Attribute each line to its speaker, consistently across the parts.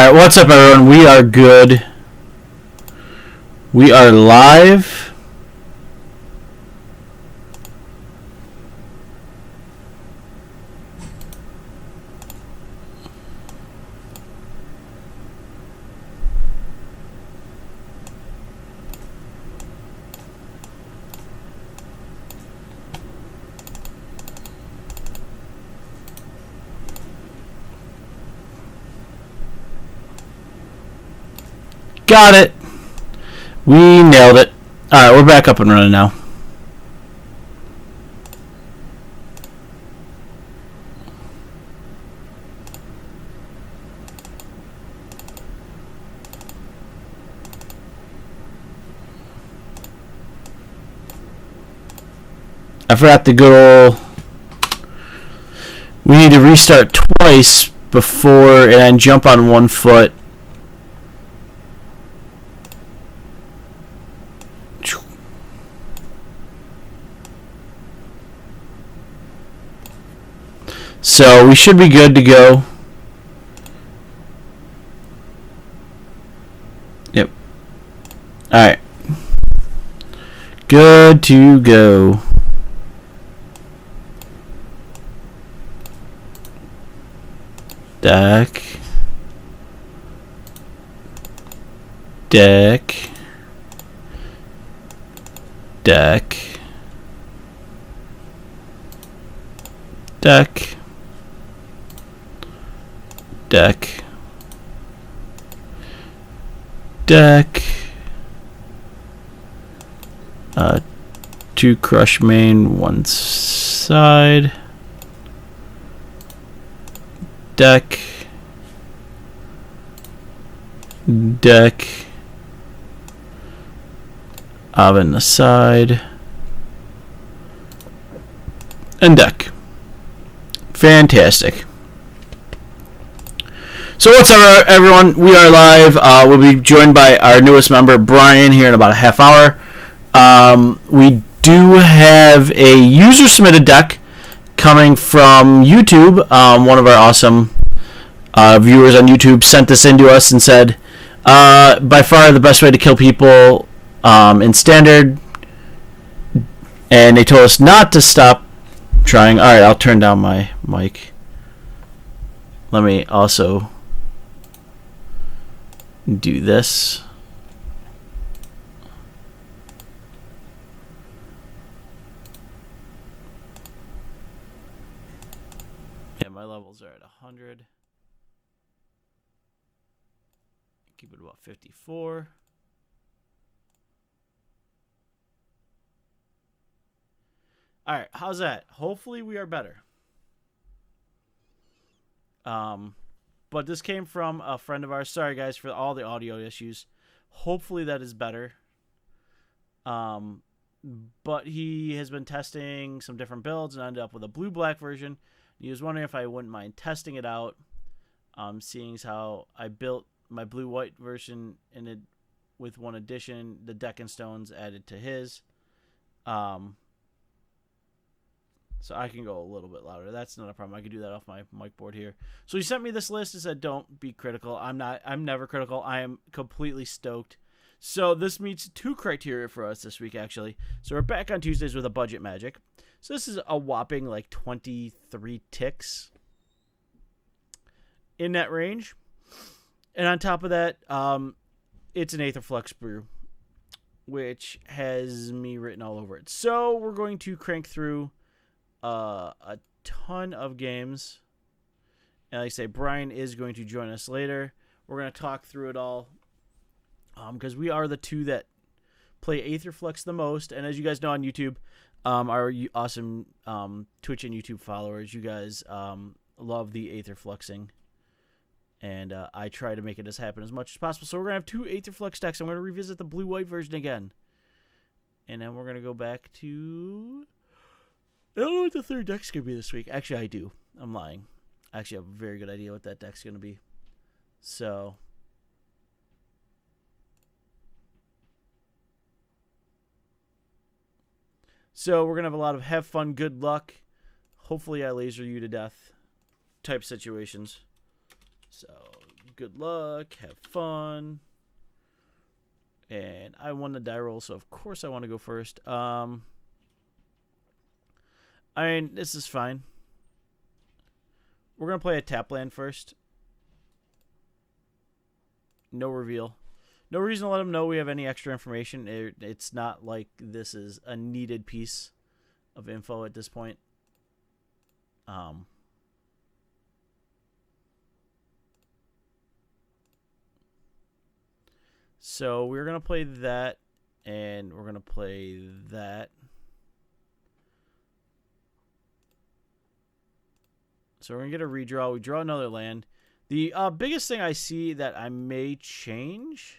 Speaker 1: Alright, what's up everyone? We are good. We are live. Got it. We nailed it. Alright, we're back up and running now. I forgot the good old... We need to restart twice before and then jump on one foot. So we should be good to go. Yep. Alright. Good to go. Deck. Deck. Deck. Deck. Deck. Deck. 2 crush main, 1 side. Deck. Deck. Oven the side. And deck. Fantastic. So what's up, everyone? We are live. We'll be joined by our newest member, Brian, here in about a half hour. We do have a user-submitted deck coming from YouTube. One of our awesome viewers on YouTube sent this in to us and said, by far the best way to kill people in Standard. And they told us not to stop trying. Alright, I'll turn down my mic. Let me also do this. Yeah, my levels are at 100. Keep it about 54. Alright, how's that? Hopefully we are better. But this came from a friend of ours. Sorry, guys, for all the audio issues. Hopefully that is better. But he has been testing some different builds and ended up with a blue-black version. He was wondering if I wouldn't mind testing it out, seeing as how I built my blue-white version in it with one addition, the deck and stones added to his. So I can go a little bit louder. That's not a problem. I can do that off my mic board here. So he sent me this list and said, don't be critical. I'm never critical. I am completely stoked. So this meets 2 criteria for us this week, actually. So we're back on Tuesdays with a budget magic. So this is a whopping like 23 ticks in that range. And on top of that, it's an Aetherflux brew, which has me written all over it. So we're going to crank through a ton of games, and like I say, Brian is going to join us later. We're going to talk through it all, because we are the 2 that play Aetherflux the most. And as you guys know on YouTube, our awesome Twitch and YouTube followers, you guys love the Aetherfluxing, and I try to make it happen as much as possible. So we're going to have 2 Aetherflux decks. I'm going to revisit the blue-white version again, and then we're going to go back to... I don't know what the 3rd deck's going to be this week. Actually, I do. I'm lying. I actually have a very good idea what that deck's going to be. So we're going to have a lot of have fun, good luck. Hopefully I laser you to death type situations. So Good luck. Have fun. And I won the die roll, so of course I want to go first. I mean, this is fine. We're going to play a tap land first. No reveal. No reason to let them know we have any extra information. It's not like this is a needed piece of info at this point. So we're going to play that, and we're going to play that. So we're going to get a redraw. We draw another land. The biggest thing I see that I may change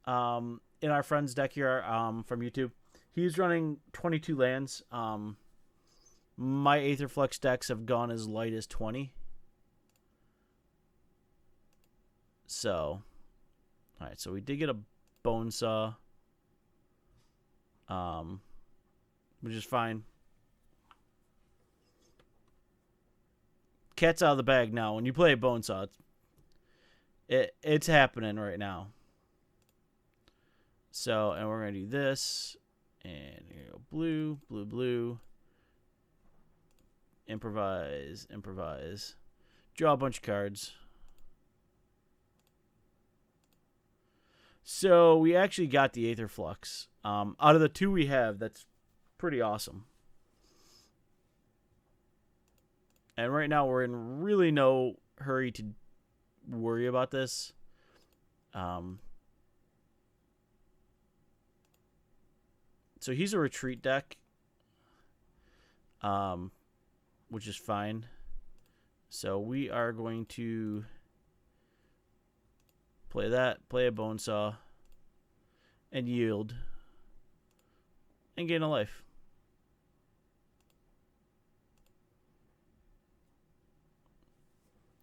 Speaker 1: in our friend's deck here from YouTube, he's running 22 lands. My Aetherflux decks have gone as light as 20. So, all right, so we did get a bone saw, which is fine. Cat's out of the bag now. When you play a bone saw, it's happening right now. So, and we're gonna do this, and here we go, blue, blue, blue. Improvise, improvise. Draw a bunch of cards. So we actually got the Aetherflux. Out of the two we have, that's pretty awesome. And right now we're in really no hurry to worry about this. So he's a retreat deck, which is fine. So we are going to play that, play a bone saw, and yield, and gain a life.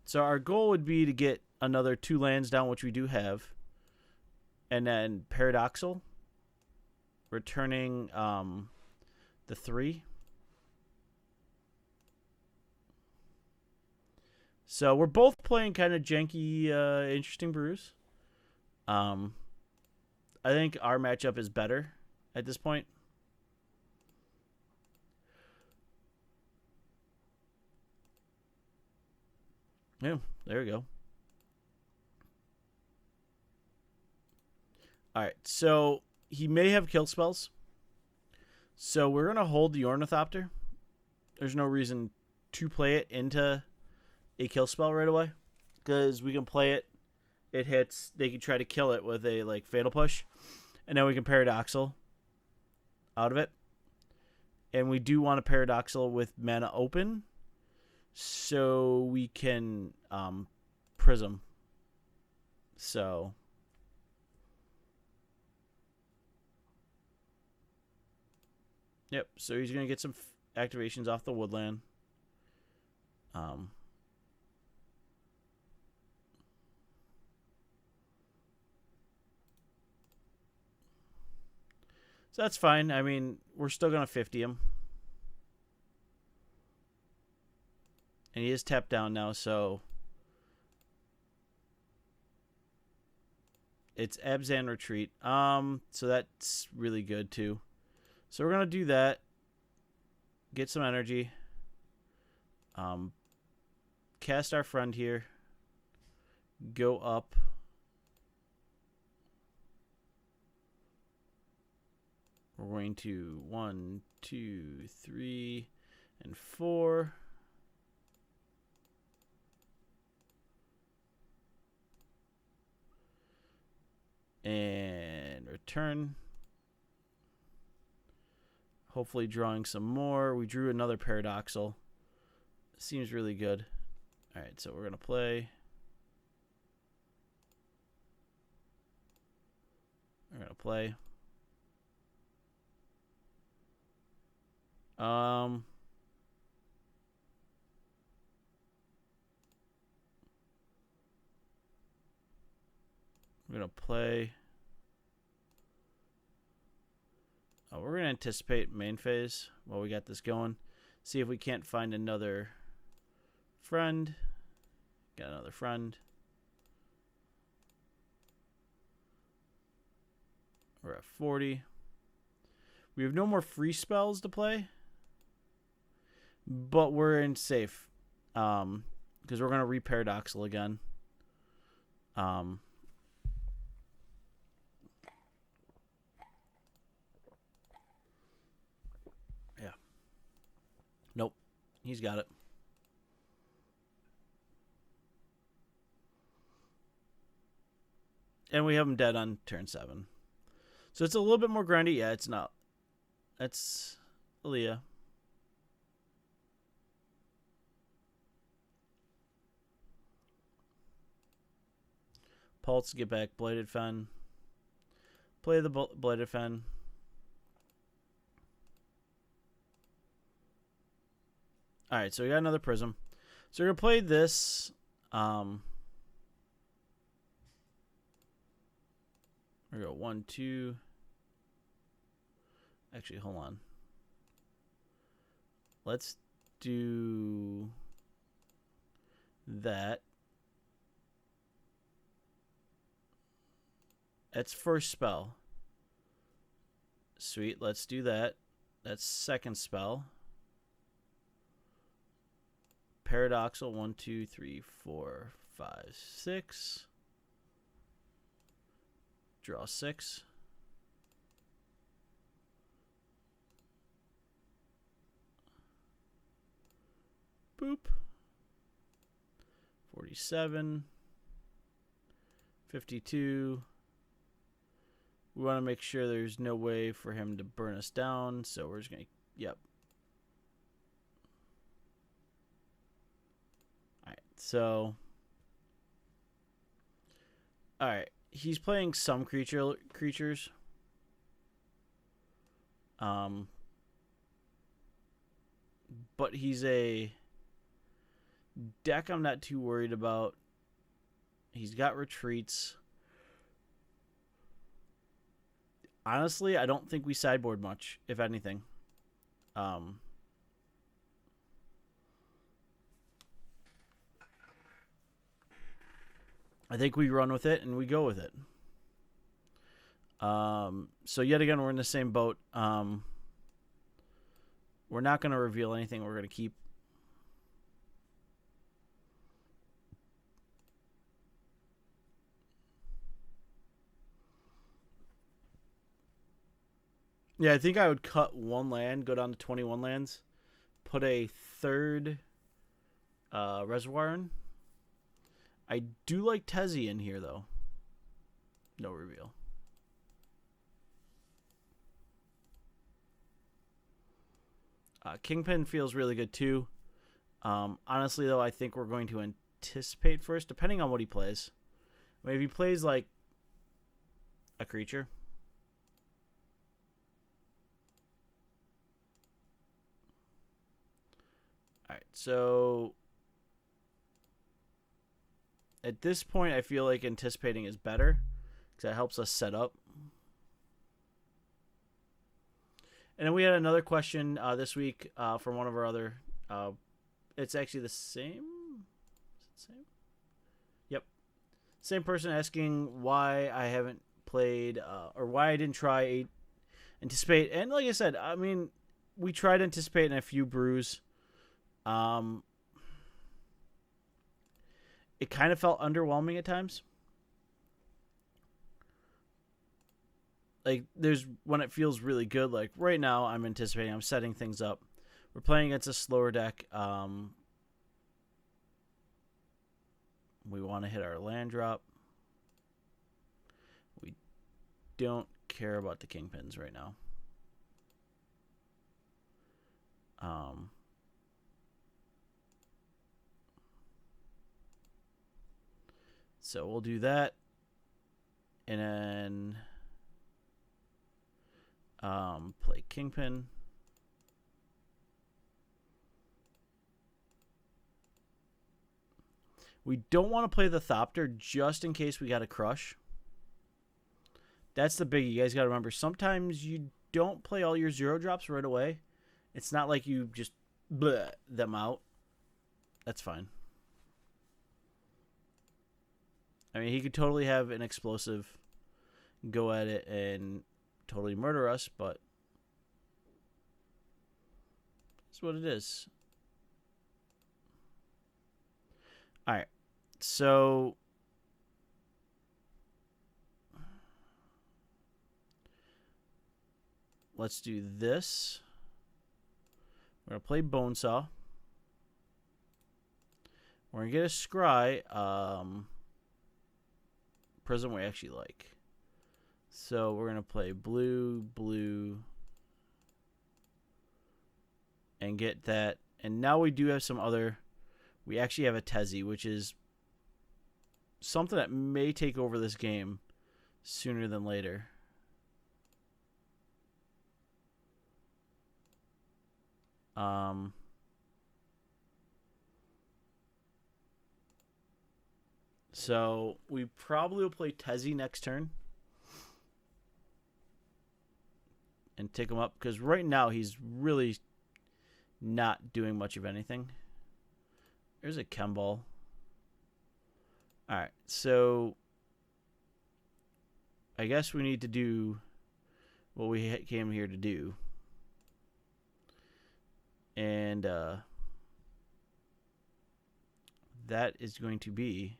Speaker 1: So our goal would be to get another 2 lands down, which we do have, and then Paradoxal, returning the 3. So we're both playing kind of janky, interesting brews. I think our matchup is better at this point. Yeah, there we go. Alright, so he may have kill spells. So we're going to hold the Ornithopter. There's no reason to play it into a kill spell right away, because we can play it. It hits. They can try to kill it with a Fatal Push, and then we can Paradoxal out of it. And we do want a Paradoxal with mana open, so we can Prism. So yep. So he's gonna get some activations off the woodland. So that's fine. I mean, we're still going to 50 him. And he is tapped down now, so it's Abzan Retreat. So that's really good too. So we're going to do that. Get some energy. Cast our friend here. Go up. We're going to 1, 2, 3, and 4. And return. Hopefully drawing some more. We drew another Paradoxal. Seems really good. Alright, so we're going to play. We're going to play. We're gonna play. We're gonna anticipate main phase while we got this going. See if we can't find another friend. Got another friend. We're at 40. We have no more free spells to play, but we're in safe because we're going to re-paradoxal again. Yeah. Nope. He's got it. And we have him dead on turn 7. So it's a little bit more grindy. Yeah, it's not. That's Aaliyah. Pulse, get back. Blighted Fen. Play the Blighted Fen. Alright, so we got another Prism. So we're going to play this. We go 1, 2. Actually, hold on. Let's do that. That's first spell. Sweet, let's do that. That's second spell. Paradoxal 1, 2, 3, 4, 5, 6. Draw 6. Boop. 47. 52. We want to make sure there's no way for him to burn us down, so we're just going to... Yep. Alright, so... Alright, he's playing some creatures. But he's a deck I'm not too worried about. He's got retreats. Honestly, I don't think we sideboard much, if anything. I think we run with it and we go with it. So yet again, we're in the same boat. We're not going to reveal anything. We're going to keep. Yeah, I think I would cut one land, go down to 21 lands, put a third reservoir in. I do like Tezzy in here, though. No reveal. Kingpin feels really good, too. Honestly, though, I think we're going to anticipate first, depending on what he plays. I mean, if he plays, like, a creature... Alright, so at this point, I feel like anticipating is better because that helps us set up. And then we had another question this week from one of our other... it's actually the same? Is it the same? Yep. Same person asking why I haven't played or why I didn't try Anticipate. And like I said, I mean, we tried Anticipate in a few brews. It kind of felt underwhelming at times. Like, there's when it feels really good. Like, right now, I'm anticipating. I'm setting things up. We're playing against a slower deck. We want to hit our land drop. We don't care about the kingpins right now. So we'll do that. And then play Kingpin. We don't want to play the Thopter just in case we got a crush. That's the biggie. You guys got to remember, sometimes you don't play all your 0-drops right away. It's not like you just bleh them out. That's fine. I mean, he could totally have an explosive go at it and totally murder us, but that's what it is. All right, so let's do this. We're going to play Bonesaw. We're going to get a Scry. Prism we actually like. So we're going to play blue, blue, and get that. And now we do have some other... We actually have a Tezzy, which is something that may take over this game sooner than later. So we probably will play Tezzy next turn and take him up, because right now he's really not doing much of anything. There's a Chemball. Alright, so I guess we need to do what we came here to do. And that is going to be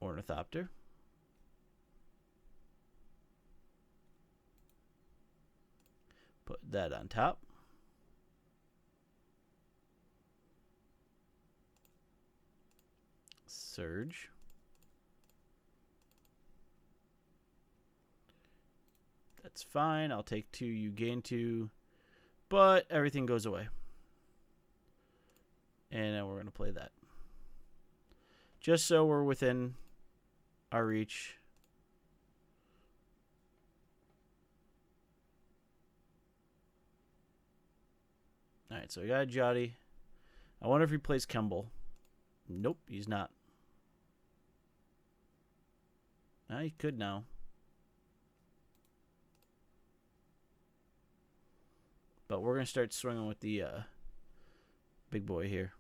Speaker 1: Ornithopter. Put that on top. Surge. That's fine. I'll take 2. You gain 2. But everything goes away. And then we're going to play that. Just so we're within our reach. Alright, so we got a Jotty. I wonder if he plays Chemball. Nope, he's not. He could now. But we're going to start swinging with the big boy here.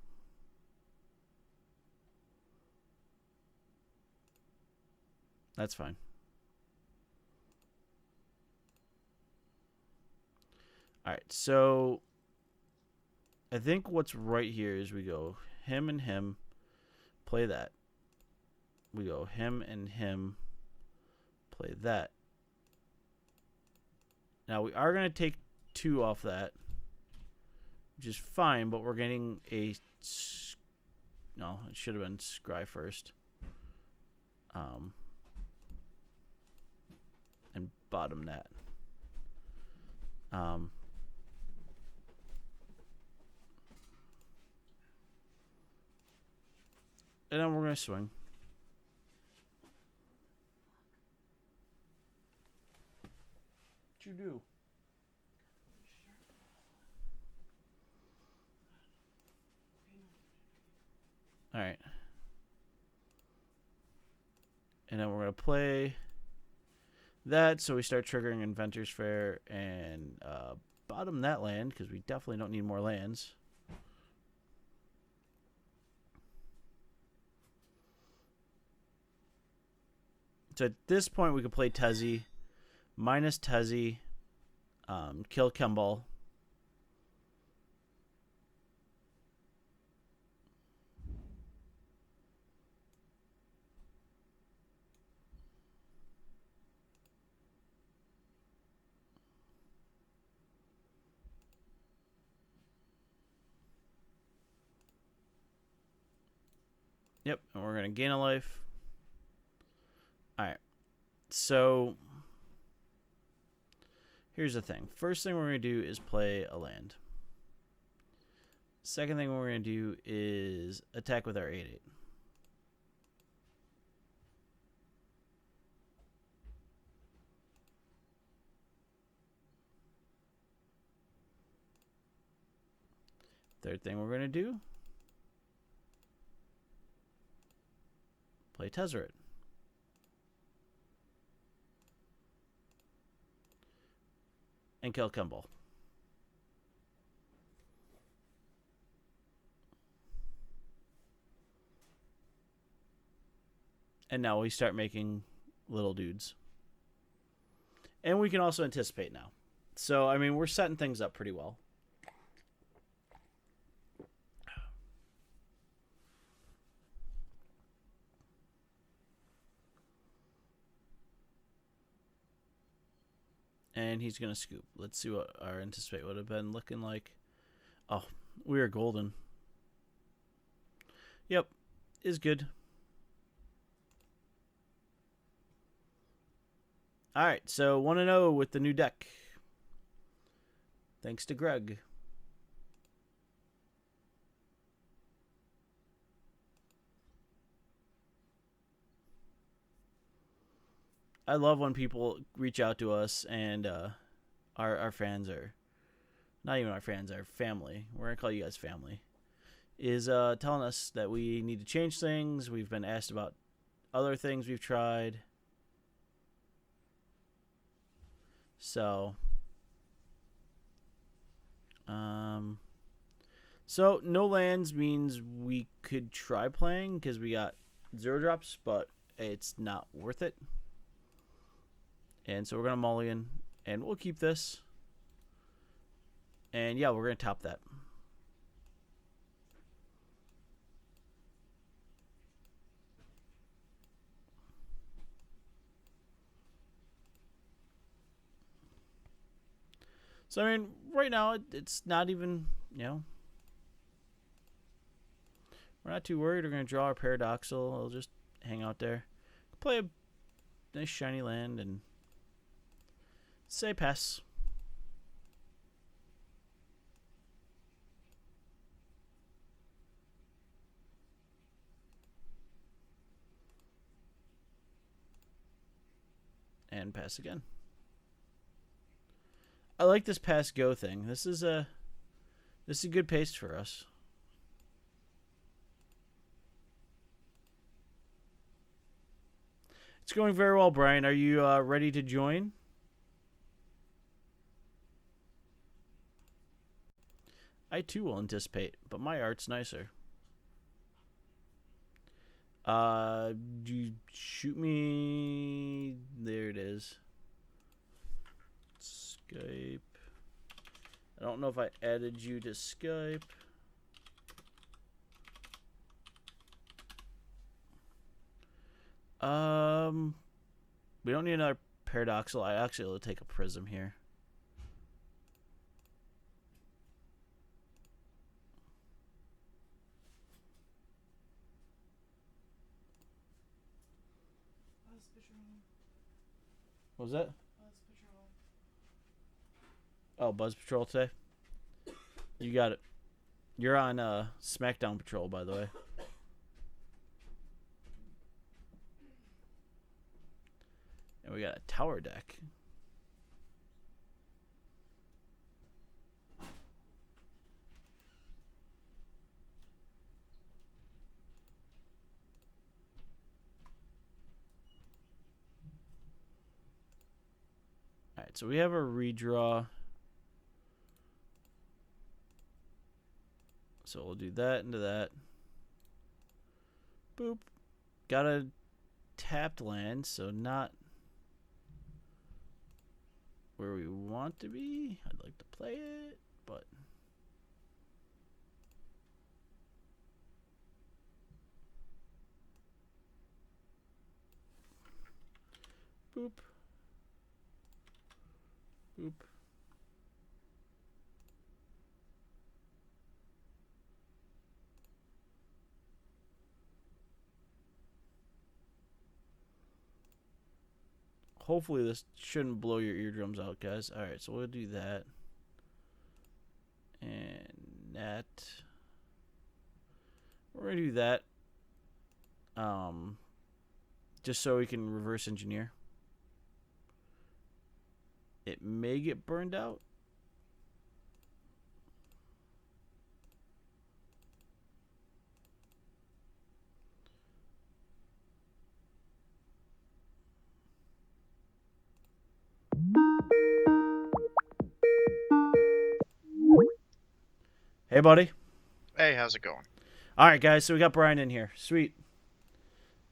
Speaker 1: That's fine. Alright, so I think what's right here is we go him and him, play that. We go him and him, play that. Now we are going to take 2 off that, which is fine, but we're getting a... No, it should have been Scry first. And bottom that. And then we're going to swing. What'd you do? Alright. And then we're going to play that, so we start triggering Inventor's Fair and bottom that land, because we definitely don't need more lands. So at this point, we could play Tezzy, minus Tezzy, kill Chemball. Yep, and we're going to gain a life. Alright, so here's the thing. First thing we're going to do is play a land. Second thing we're going to do is attack with our 8/8. Third thing we're going to do, play Tezzeret. And kill Chemball. And now we start making little dudes. And we can also anticipate now. So, I mean, we're setting things up pretty well. And he's going to scoop. Let's see what our anticipate would have been looking like. Oh, we are golden. Yep, is good. All right, so 1-0 with the new deck. Thanks to Greg. I love when people reach out to us and our fans are not even our fans, our family. We're gonna call you guys family. Is telling us that we need to change things. We've been asked about other things we've tried. So, so no lands means we could try playing because we got 0 drops, but it's not worth it. And so we're going to mulligan, and we'll keep this. And yeah, we're going to top that. So, I mean, right now, it's not even, we're not too worried. We're going to draw our Paradoxal. It'll just hang out there. Play a nice shiny land and say pass. And pass again. I like this pass go thing. This is a good pace for us. It's going very well, Brian. Are you ready to join? I too will anticipate, but my art's nicer. You shoot me. There it is. Skype. I don't know if I added you to Skype. We don't need another Paradoxal. I actually will take a Prism here. What was that? Buzz Patrol. Oh, Buzz Patrol today? You got it. You're on SmackDown Patrol, by the way. And we got a tower deck. Alright, so we have a redraw. So we'll do that into that. Boop. Got a tapped land, so not where we want to be. I'd like to play it, but boop. Boop. Hopefully this shouldn't blow your eardrums out, guys. Alright, so we'll do that. And that. We're going to do that. Just so we can reverse engineer. It may get burned out. Hey, buddy.
Speaker 2: Hey, how's it going?
Speaker 1: All right, guys. So we got Brian in here. Sweet.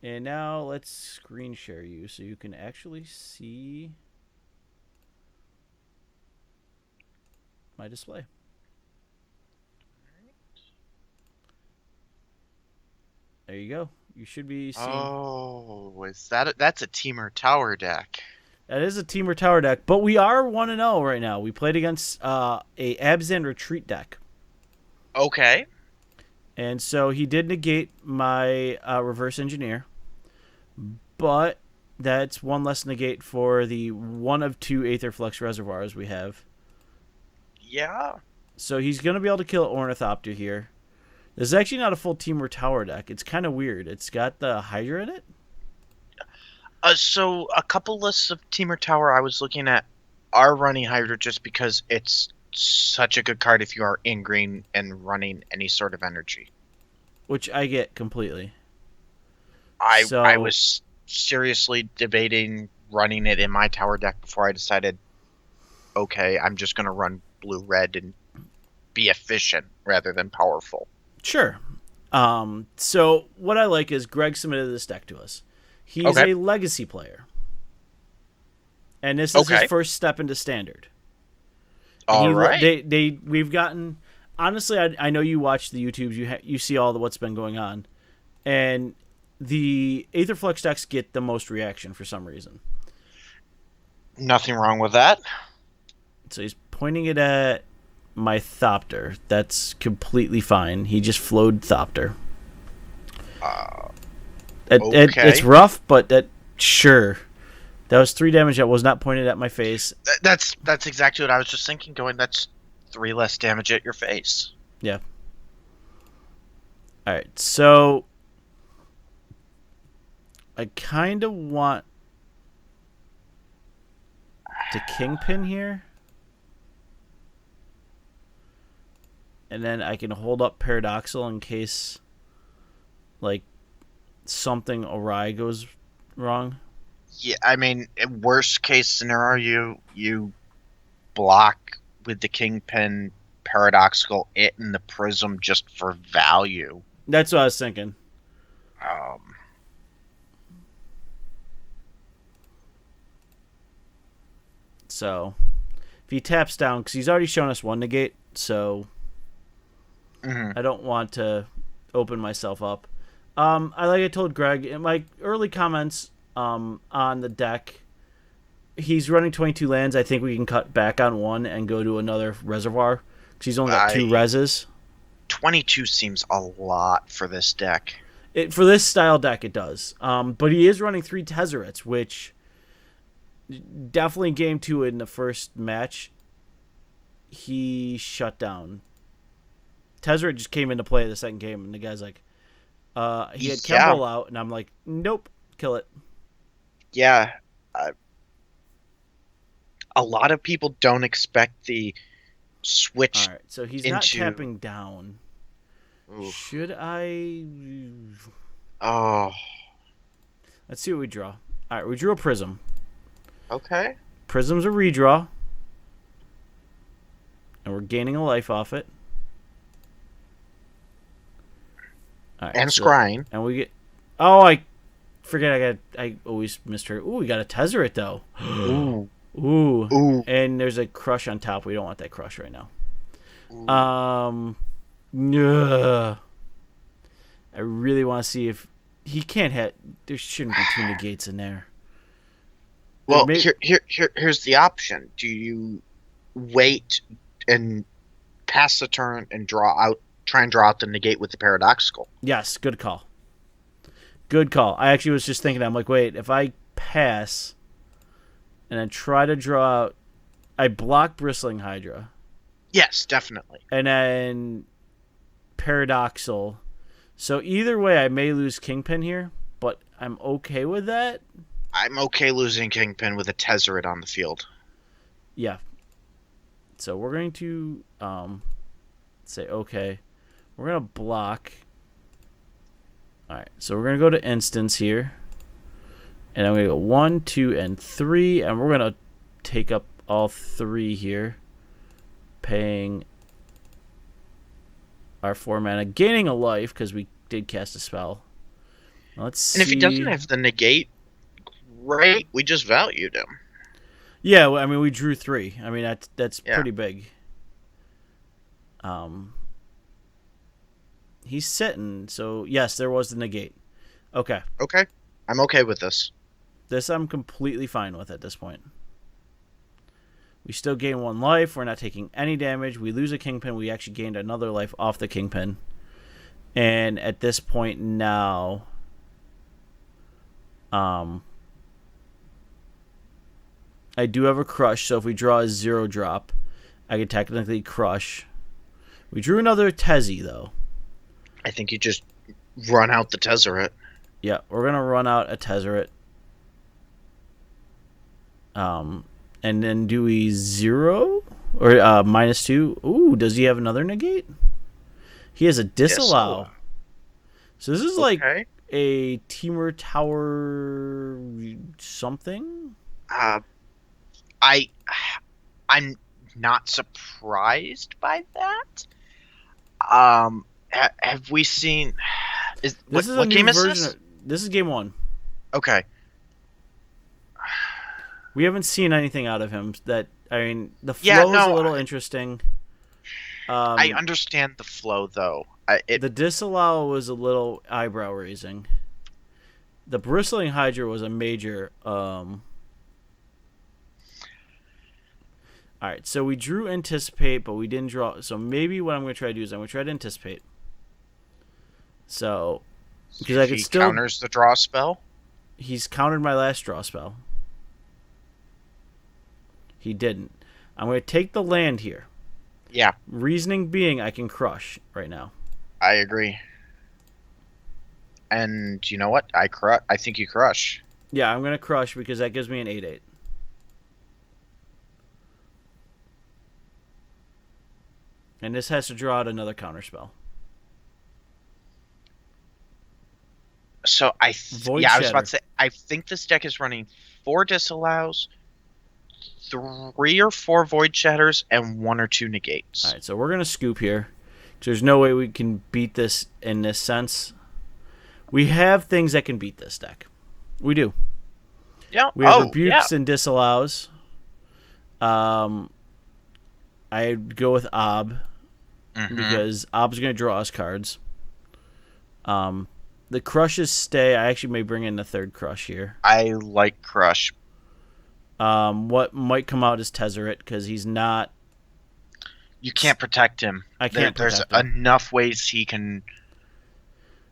Speaker 1: And now let's screen share you so you can actually see my display. There you go. You should be seeing.
Speaker 2: Oh, that's a Teamer Tower deck.
Speaker 1: That is a Teamer Tower deck, but we are 1-0 right now. We played against a Abzan Retreat deck.
Speaker 2: Okay.
Speaker 1: And so he did negate my Reverse Engineer, but that's one less negate for the one of two Aetherflux reservoirs we have.
Speaker 2: Yeah.
Speaker 1: So he's going to be able to kill Ornithopter here. This is actually not a full Teamer Tower deck. It's kind of weird. It's got the Hydra in it.
Speaker 2: So a couple lists of Teamer Tower I was looking at are running Hydra just because it's such a good card if you are in green and running any sort of energy.
Speaker 1: Which I get completely.
Speaker 2: I was seriously debating running it in my tower deck before I decided, okay, I'm just going to run blue-red and be efficient rather than powerful.
Speaker 1: Sure. So what I like is Greg submitted this deck to us. He's a legacy player. And this is his first step into standard.
Speaker 2: All right.
Speaker 1: We've gotten, honestly, I know you watch the YouTubes, you see all the what's been going on, and the Aetherflux decks get the most reaction for some reason.
Speaker 2: Nothing wrong with that.
Speaker 1: So he's pointing it at my Thopter. That's completely fine. He just flowed Thopter.
Speaker 2: Okay.
Speaker 1: It's rough, but sure. That was 3 damage that was not pointed at my face.
Speaker 2: That's exactly what I was just thinking. That's 3 less damage at your face.
Speaker 1: Yeah. All right. So I kind of want to Kingpin here. And then I can hold up Paradoxal in case, like, something awry goes wrong.
Speaker 2: Yeah, I mean, worst case scenario, you block with the Kingpin, Paradoxical, it, and the Prism just for value.
Speaker 1: That's what I was thinking. So, if he taps down, because he's already shown us 1 negate, so I don't want to open myself up. I told Greg in my early comments on the deck, he's running 22 lands. I think we can cut back on 1 and go to another reservoir because he's only got 2 reses.
Speaker 2: 22 seems a lot for this deck.
Speaker 1: For this style deck, it does. But he is running 3 Tezzerets, which definitely game 2 in the first match, he shut down. Tezzeret just came into play the second game, and the guy's like, he had Kemble out, and I'm like, nope, kill it.
Speaker 2: Yeah. A lot of people don't expect the switch.
Speaker 1: All right, so he's not tapping down.
Speaker 2: Oof.
Speaker 1: Should I?
Speaker 2: Oh.
Speaker 1: Let's see what we draw. All right, we drew a Prism.
Speaker 2: Okay.
Speaker 1: Prism's a redraw, and we're gaining a life off it. Right,
Speaker 2: and scrying.
Speaker 1: And we get... Oh, I forget I always missed her. Ooh, we got a Tezzeret, though. Ooh. And there's a Crush on top. We don't want that Crush right now. I really want to see if... He can't hit... There shouldn't be 2 negates in there.
Speaker 2: Well, here's the option. Do you wait and pass the turn and try and draw out the negate with the Paradoxical?
Speaker 1: Yes, good call. Good call. I actually was just thinking, I'm like, wait, if I pass and then try to draw out, I block Bristling Hydra.
Speaker 2: Yes, definitely.
Speaker 1: And then Paradoxal. So either way, I may lose Kingpin here, but I'm okay with that.
Speaker 2: I'm okay losing Kingpin with a Tezzeret on the field.
Speaker 1: Yeah. So we're going to say, okay. We're going to block. All right. So we're going to go to instance here. And I'm going to go 1, 2, and 3. And we're going to take up all 3 here. Paying our 4 mana. Gaining a life because we did cast a spell. Let's see.
Speaker 2: And if he doesn't have the negate, great. We just valued him.
Speaker 1: Yeah, I mean, we drew 3. I mean, that's pretty big. Um, he's sitting, so yes, there was the negate. Okay.
Speaker 2: Okay. I'm okay with this.
Speaker 1: This I'm completely fine with at this point. We still gain 1 life. We're not taking any damage. We lose a kingpin. We actually gained another life off the kingpin. And at this point now, I do have a crush. So if we draw a 0 drop, I could technically crush. We drew another Tezzy though.
Speaker 2: I think you just run out the Tezzeret.
Speaker 1: Yeah, we're gonna run out a Tezzeret. And then do we 0 or -2? Ooh, does he have another negate? He has a disallow. So this is like a Temur Tower something.
Speaker 2: I'm not surprised by that. Have we seen? What game is this?
Speaker 1: This is game 1.
Speaker 2: Okay.
Speaker 1: We haven't seen anything out of him. The flow is a little interesting.
Speaker 2: I understand the flow, though.
Speaker 1: The disallow was a little eyebrow raising. The bristling hydra was a major. All right, so we drew anticipate, but we didn't draw. So maybe what I'm going to try to do is I'm going to try to anticipate. So because I could still
Speaker 2: counters the draw spell.
Speaker 1: He's countered my last draw spell. He didn't. I'm going to take the land here.
Speaker 2: Yeah.
Speaker 1: Reasoning being I can crush right now.
Speaker 2: I agree. And you know what? I think you crush.
Speaker 1: Yeah, I'm going to crush because that gives me an 8/8. And this has to draw out another counterspell.
Speaker 2: So I was about to say, I think this deck is running 4 disallows, 3 or 4 void shatters, and 1 or 2 negates.
Speaker 1: All right, so we're going to scoop here. There's no way we can beat this in this sense. We have things that can beat this deck. We do.
Speaker 2: Yeah.
Speaker 1: We have rebukes and disallows. I'd go with Ob because Ob's going to draw us cards. The crushes stay. I actually may bring in the 3rd crush here.
Speaker 2: I like crush.
Speaker 1: What might come out is Tezzeret because he's not.
Speaker 2: You can't protect him.
Speaker 1: I can't.
Speaker 2: There's enough ways he can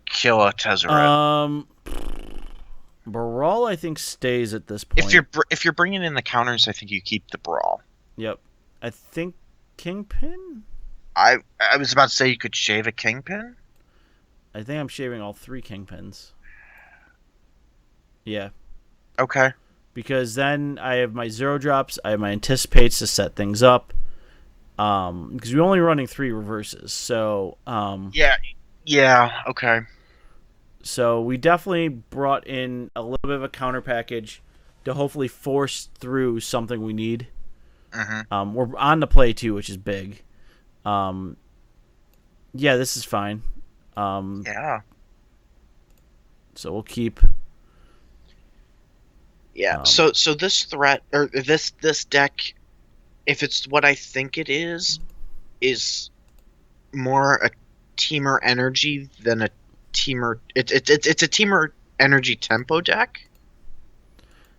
Speaker 2: kill a Tezzeret.
Speaker 1: Brawl, I think, stays at this point.
Speaker 2: If you're bringing in the counters, I think you keep the Brawl.
Speaker 1: Yep. I think Kingpin.
Speaker 2: I was about to say you could shave a Kingpin.
Speaker 1: I think I'm shaving all 3 Kingpins. Yeah.
Speaker 2: Okay.
Speaker 1: Because then I have my 0 drops. I have my anticipates to set things up. Because we're only running 3 reverses, so
Speaker 2: yeah, okay.
Speaker 1: So we definitely brought in a little bit of a counter package to hopefully force through something we need. We're on the play too, which is big. Yeah, this is fine.
Speaker 2: Yeah.
Speaker 1: So we'll keep.
Speaker 2: Yeah. So this threat or this deck, if it's what I think it is more a Temur energy than a Temur. It's a Temur energy tempo deck.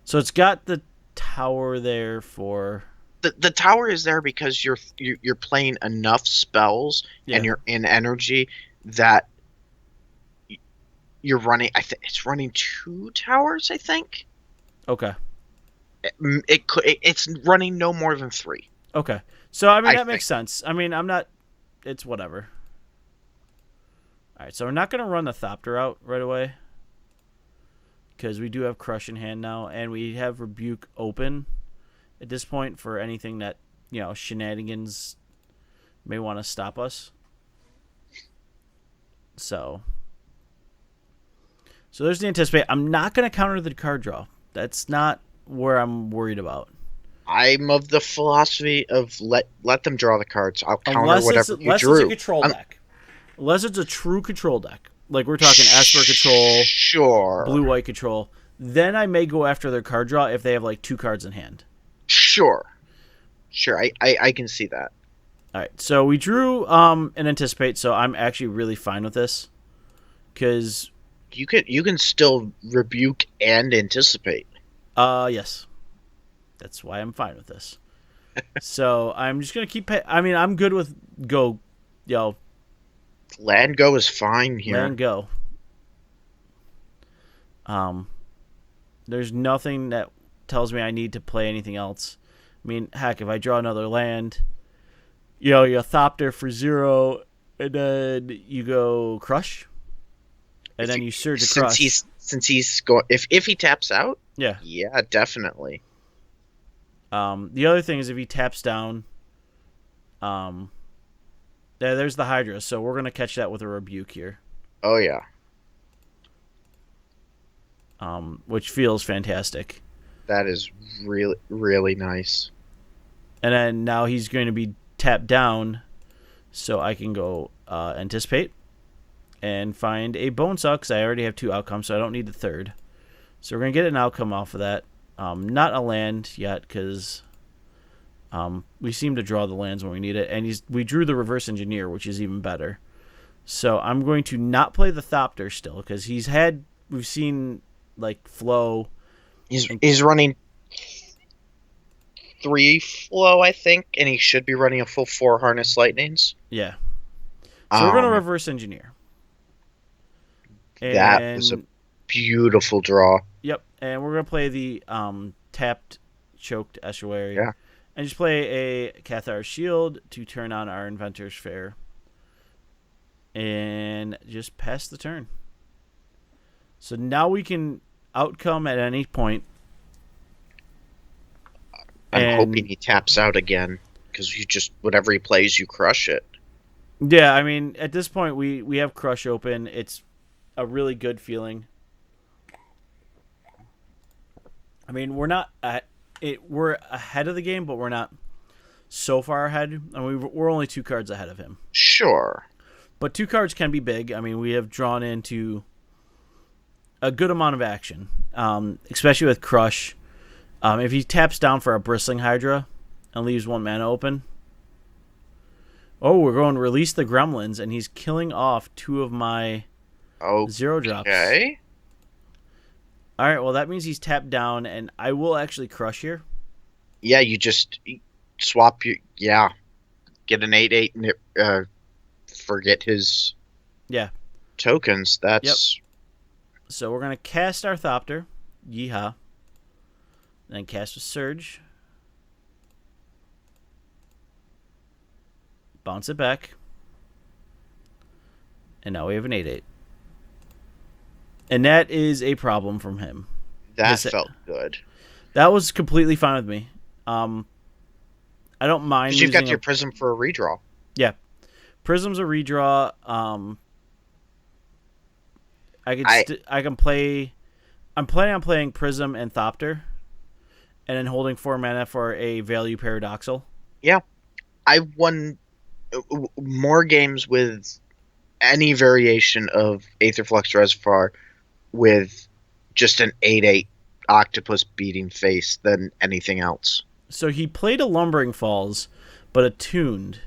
Speaker 1: So it's got the tower there for.
Speaker 2: The tower is there because you're playing enough spells and you're in energy that you're running. It's running 2 towers. I think.
Speaker 1: Okay.
Speaker 2: It's running no more than 3.
Speaker 1: Okay. So I mean that makes sense. I mean I'm not. It's whatever. All right. So we're not gonna run the Thopter out right away because we do have Crush in hand now, and we have Rebuke open at this point for anything that shenanigans may want to stop us. So there's the anticipate. I'm not gonna counter the card draw. That's not where I'm worried about. I'm
Speaker 2: of the philosophy of let them draw the cards. I'll counter whatever you drew.
Speaker 1: Unless it's a control deck. Unless it's a true control deck. Like we're talking Esper control,
Speaker 2: sure,
Speaker 1: blue-white control. Then I may go after their card draw if they have like 2 cards in hand.
Speaker 2: Sure. I can see that.
Speaker 1: All right, so we drew an anticipate, so I'm actually really fine with this because
Speaker 2: You can still rebuke and anticipate.
Speaker 1: yes, that's why I'm fine with this. So I'm just gonna I mean, I'm good with go, yo,
Speaker 2: Land go is fine
Speaker 1: land
Speaker 2: here.
Speaker 1: go. Um, there's nothing that tells me I need to play anything else. I mean, heck, if I draw another land, you Thopter for 0, and then you go Crush, and
Speaker 2: If
Speaker 1: then
Speaker 2: you,
Speaker 1: you Surge Across.
Speaker 2: since he's going if he taps out,
Speaker 1: Yeah.
Speaker 2: yeah, definitely.
Speaker 1: The other thing is if he taps down, um, there's the Hydra, so we're gonna catch that with a Rebuke here,
Speaker 2: Oh yeah,
Speaker 1: which feels fantastic.
Speaker 2: that is really really nice.
Speaker 1: And then now he's going to be tapped down, so I can go Anticipate and find a Bone Saw because I already have 2 outcomes, so I don't need the third. So we're gonna get an outcome off of that. Not a land yet because we seem to draw the lands when we need it, and we drew the Reverse Engineer, which is even better. So I'm going to not play the Thopter still because we've seen like flow.
Speaker 2: He's running 3 flow, I think, and he should be running a full 4 harness lightnings.
Speaker 1: Yeah. So we're gonna Reverse Engineer.
Speaker 2: That was a
Speaker 1: And
Speaker 2: beautiful draw.
Speaker 1: yep, and we're gonna play the tapped choked estuary.
Speaker 2: Yeah.
Speaker 1: And just play a Cathar Shield to turn on our Inventor's Fair. And just pass the turn. So now we can outcome at any point.
Speaker 2: I'm hoping he taps out again because you just whatever he plays, you crush it.
Speaker 1: Yeah, I mean, at this point we have Crush open. It's a really good feeling. I mean, we're ahead of the game, but we're not so far ahead. I mean, we're only 2 cards ahead of him.
Speaker 2: Sure.
Speaker 1: But 2 cards can be big. I mean, we have drawn into a good amount of action, especially with Crush. If he taps down for a Bristling Hydra and leaves 1 mana open. Oh, we're going to release the Gremlins, and he's killing off 2 of my 0 drops.
Speaker 2: Okay.
Speaker 1: All right, well, that means he's tapped down, and I will actually Crush here.
Speaker 2: Yeah, you just swap your... Yeah. Get an 8/8 and forget his tokens. That's...
Speaker 1: Yep. So we're going to cast our Thopter. Yeehaw. Then cast a Surge. Bounce it back. And now we have an 8/8. And that is a problem from him.
Speaker 2: That felt good.
Speaker 1: That was completely fine with me. I don't mind.
Speaker 2: Because you've got your Prism for a redraw.
Speaker 1: Yeah. Prism's a redraw. I can play... I'm planning on playing Prism and Thopter. And then holding 4 mana for a value Paradoxal.
Speaker 2: Yeah. I won more games with any variation of Aetherflux Reservoir with just an 8/8 octopus beating face than anything else.
Speaker 1: So he played a Lumbering Falls, but attuned.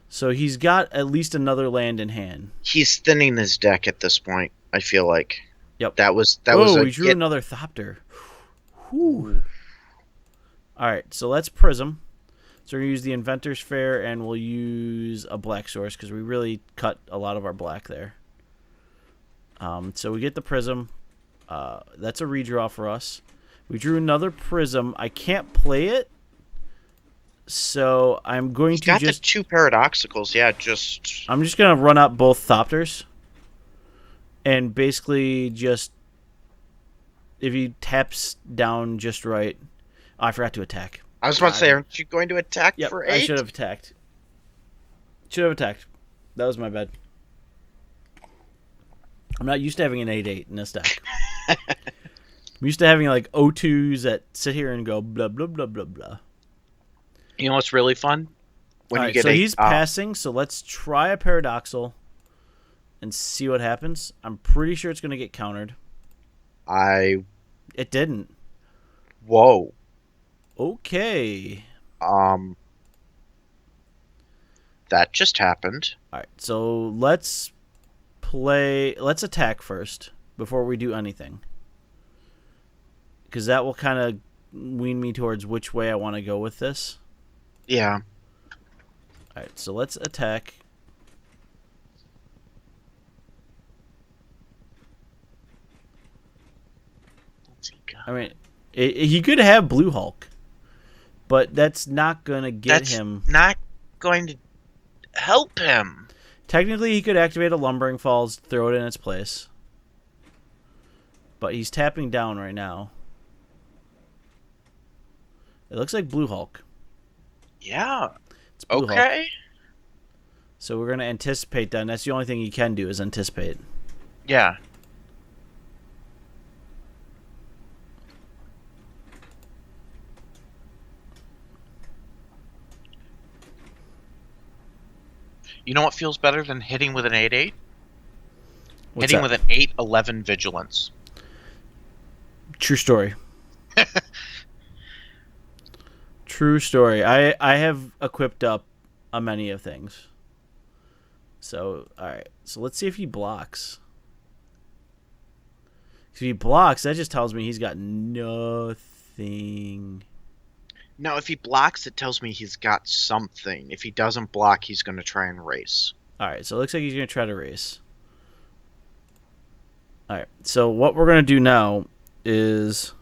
Speaker 1: So he's got at least another land in hand.
Speaker 2: He's thinning his deck at this point, I feel like.
Speaker 1: Yep.
Speaker 2: That was
Speaker 1: we drew another Thopter. Whew. Alright, so let's Prism. So we're going to use the Inventor's Fair, and we'll use a black source, because we really cut a lot of our black there. So we get the Prism. That's a redraw for us. We drew another Prism. I can't play it, so I'm going to
Speaker 2: got the 2 Paradoxicals, yeah,
Speaker 1: I'm just going to run up both Thopters. And basically just... If he taps down just right... Oh, I forgot to attack.
Speaker 2: I was about to say, aren't you going to attack for 8?
Speaker 1: I should have attacked. That was my bad. I'm not used to having an 8/8 in this deck. I'm used to having like O2s that sit here and go blah, blah, blah, blah, blah.
Speaker 2: You know what's really fun?
Speaker 1: When you get he's passing, so let's try a Paradoxal and see what happens. I'm pretty sure it's going to get countered. It didn't.
Speaker 2: Whoa.
Speaker 1: Okay.
Speaker 2: That just happened.
Speaker 1: All right, so let's attack first before we do anything. Because that will kind of wean me towards which way I want to go with this.
Speaker 2: Yeah.
Speaker 1: Alright, so let's attack. I mean, he could have Blue Hulk, but that's not going to get him.
Speaker 2: That's not going to help him.
Speaker 1: Technically, he could activate a Lumbering Falls, throw it in its place. But he's tapping down right now. It looks like Blue Hulk.
Speaker 2: Yeah.
Speaker 1: It's Blue
Speaker 2: okay.
Speaker 1: Hulk. So we're going to anticipate that, and that's the only thing you can do is anticipate.
Speaker 2: Yeah. You know what feels better than hitting with an 8-8? Hitting with an 8-11 vigilance.
Speaker 1: True story. True story. I have equipped up a many of things. So, alright. So let's see if he blocks. If he blocks, that just tells me he's got nothing.
Speaker 2: No, if he blocks, it tells me he's got something. If he doesn't block, he's going to try and race.
Speaker 1: Alright, so it looks like he's going to try to race. Alright, so what we're going to do now is...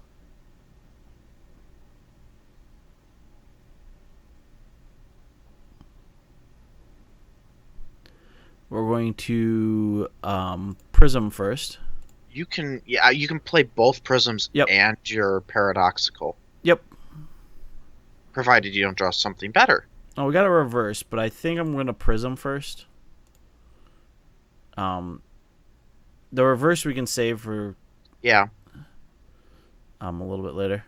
Speaker 1: we're going to Prism first.
Speaker 2: You can play both Prisms and your Paradoxical.
Speaker 1: Yep.
Speaker 2: Provided you don't draw something better.
Speaker 1: Oh, we got a reverse, but I think I'm going to Prism first. The reverse we can save for a little bit later.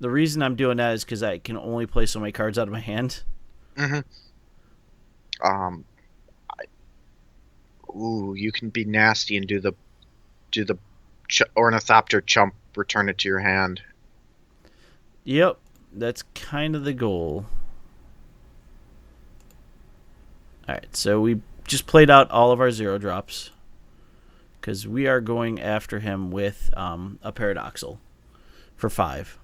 Speaker 1: The reason I'm doing that is because I can only play so many cards out of my hand.
Speaker 2: Mm-hmm. You can be nasty and do the Ornithopter chump, return it to your hand.
Speaker 1: Yep, that's kind of the goal. Alright, so we just played out all of our 0 drops. Because we are going after him with a Paradoxal for 5.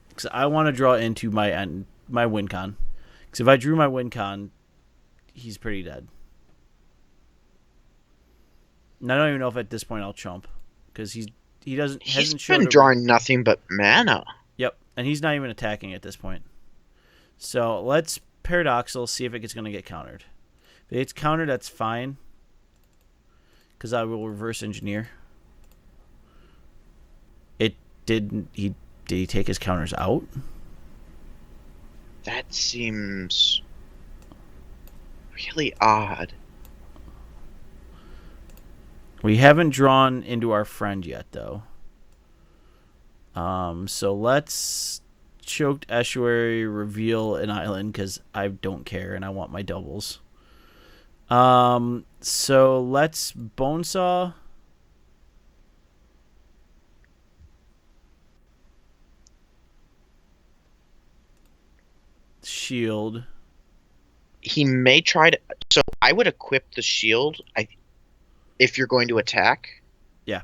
Speaker 1: Because I want to draw into my win con. Because if I drew my win con, he's pretty dead. And I don't even know if at this point I'll chump. Because hasn't
Speaker 2: been drawing nothing but mana.
Speaker 1: Yep, and he's not even attacking at this point. So let's Paradoxal, see if it's going to get countered. If it's countered, that's fine. Because I will reverse engineer. It didn't. Did he take his counters out?
Speaker 2: That seems really odd.
Speaker 1: We haven't drawn into our friend yet, though. So let's Choked Estuary reveal an island because I don't care and I want my doubles. So let's Bonesaw. Shield.
Speaker 2: He may try to... So I would equip the shield if you're going to attack.
Speaker 1: Yeah.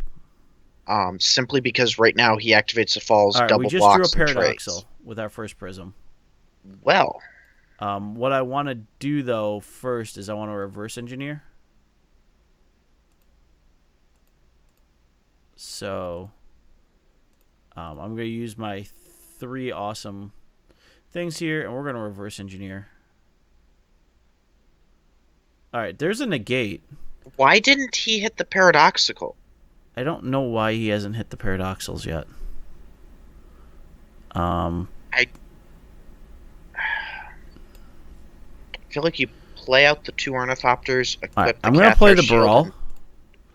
Speaker 2: Simply because right now he activates the falls,
Speaker 1: right,
Speaker 2: double blocks,
Speaker 1: we just drew a Paradoxal with our first Prism.
Speaker 2: Well.
Speaker 1: What I want to do, though, first is I want to reverse engineer. So, I'm going to use my 3 awesome things here, and we're going to reverse engineer. Alright, there's a negate.
Speaker 2: Why didn't he hit the Paradoxical?
Speaker 1: I don't know why he hasn't hit the Paradoxals yet.
Speaker 2: I feel like you play out the 2 Ornithopters, equip
Speaker 1: I'm going to play the Brawl.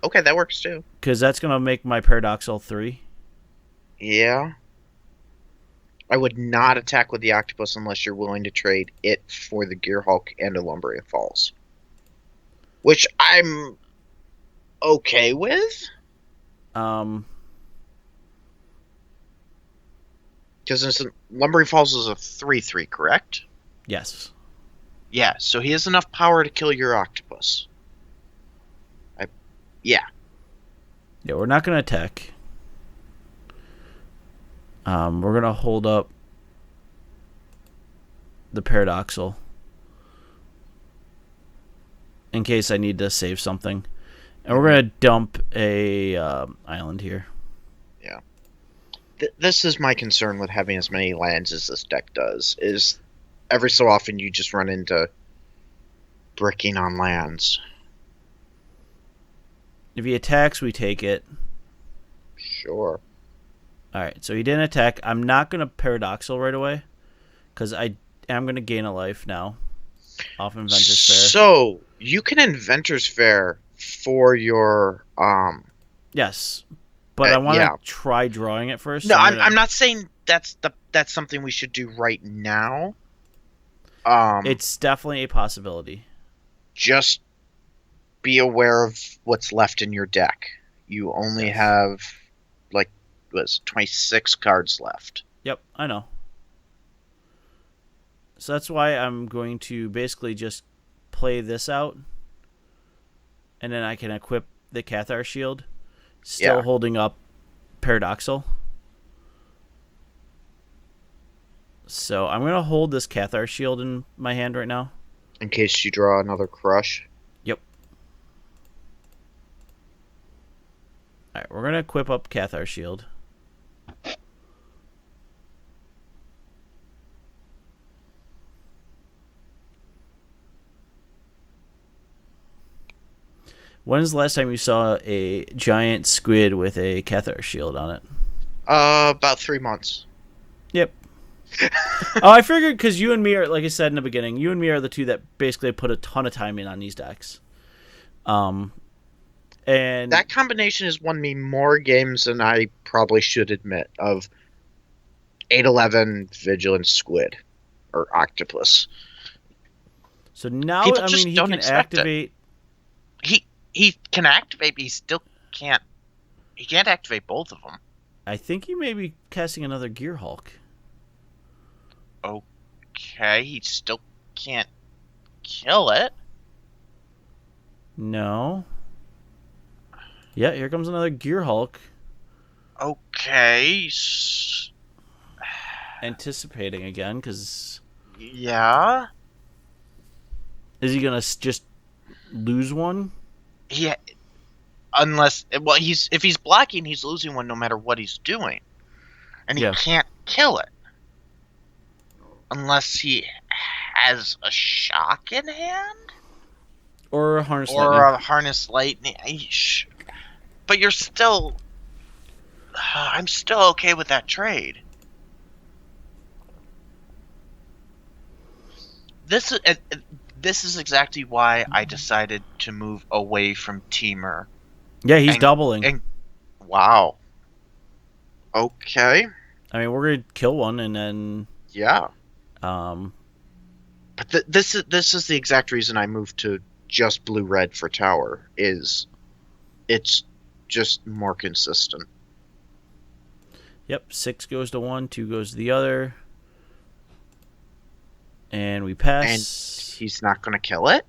Speaker 2: Okay, that works too.
Speaker 1: Because that's going to make my Paradoxal 3.
Speaker 2: Yeah. I would not attack with the Octopus unless you're willing to trade it for the Gear Hulk and a Lumbering Falls. Which I'm okay with. Because Lumbering Falls is a 3/3, correct?
Speaker 1: Yes.
Speaker 2: Yeah, so he has enough power to kill your octopus. Yeah.
Speaker 1: Yeah, we're not going to attack. We're going to hold up the paradoxal in case I need to save something. And we're going to dump a island here.
Speaker 2: Yeah. This is my concern with having as many lands as this deck does, is every so often you just run into bricking on lands.
Speaker 1: If he attacks, we take it.
Speaker 2: Sure.
Speaker 1: Alright, so he didn't attack. I'm not going to paradoxal right away, because I am going to gain a life now off Inventor's Fair.
Speaker 2: So, you can Inventor's Fair for your...
Speaker 1: Yes, but I want to try drawing it first.
Speaker 2: No, so I'm not saying that's something we should do right now.
Speaker 1: It's definitely a possibility.
Speaker 2: Just be aware of what's left in your deck. You only have, 26 cards left.
Speaker 1: Yep, I know. So that's why I'm going to basically just play this out. And then I can equip the Cathar Shield. Still holding up Paradoxal. So I'm going to hold this Cathar Shield in my hand right now.
Speaker 2: In case you draw another Crush.
Speaker 1: Yep. Alright, we're going to equip up Cathar Shield. When's the last time you saw a giant squid with a Cathar Shield on it?
Speaker 2: About 3 months.
Speaker 1: Yep. Oh, I figured because you and me are, like I said in the beginning, you and me are the two that basically put a ton of time in on these decks. And
Speaker 2: that combination has won me more games than I probably should admit of 8-11 Vigilant Squid or Octopus.
Speaker 1: So now, he can activate.
Speaker 2: He can activate, but he still can't. He can't activate both of them.
Speaker 1: I think he may be casting another Gear Hulk.
Speaker 2: Okay, he still can't kill it.
Speaker 1: No. Yeah, here comes another Gear Hulk.
Speaker 2: Okay.
Speaker 1: Anticipating again, because...
Speaker 2: Yeah?
Speaker 1: Is he going to just lose one?
Speaker 2: Yeah. Unless... Well, if he's blocking, he's losing one no matter what he's doing. And he can't kill it. Unless he has a shock in hand?
Speaker 1: Or a harness
Speaker 2: lightning. Or a harness lightning. But you're still... I'm still okay with that trade. This is exactly why I decided to move away from Teamer.
Speaker 1: Yeah, he's doubling.
Speaker 2: Wow. Okay.
Speaker 1: I mean, we're going to kill one and then...
Speaker 2: Yeah. But this is the exact reason I moved to just blue-red for Tower, is it's just more consistent.
Speaker 1: Yep, 6 goes to one, 2 goes to the other. And we pass.
Speaker 2: And he's not going to kill it?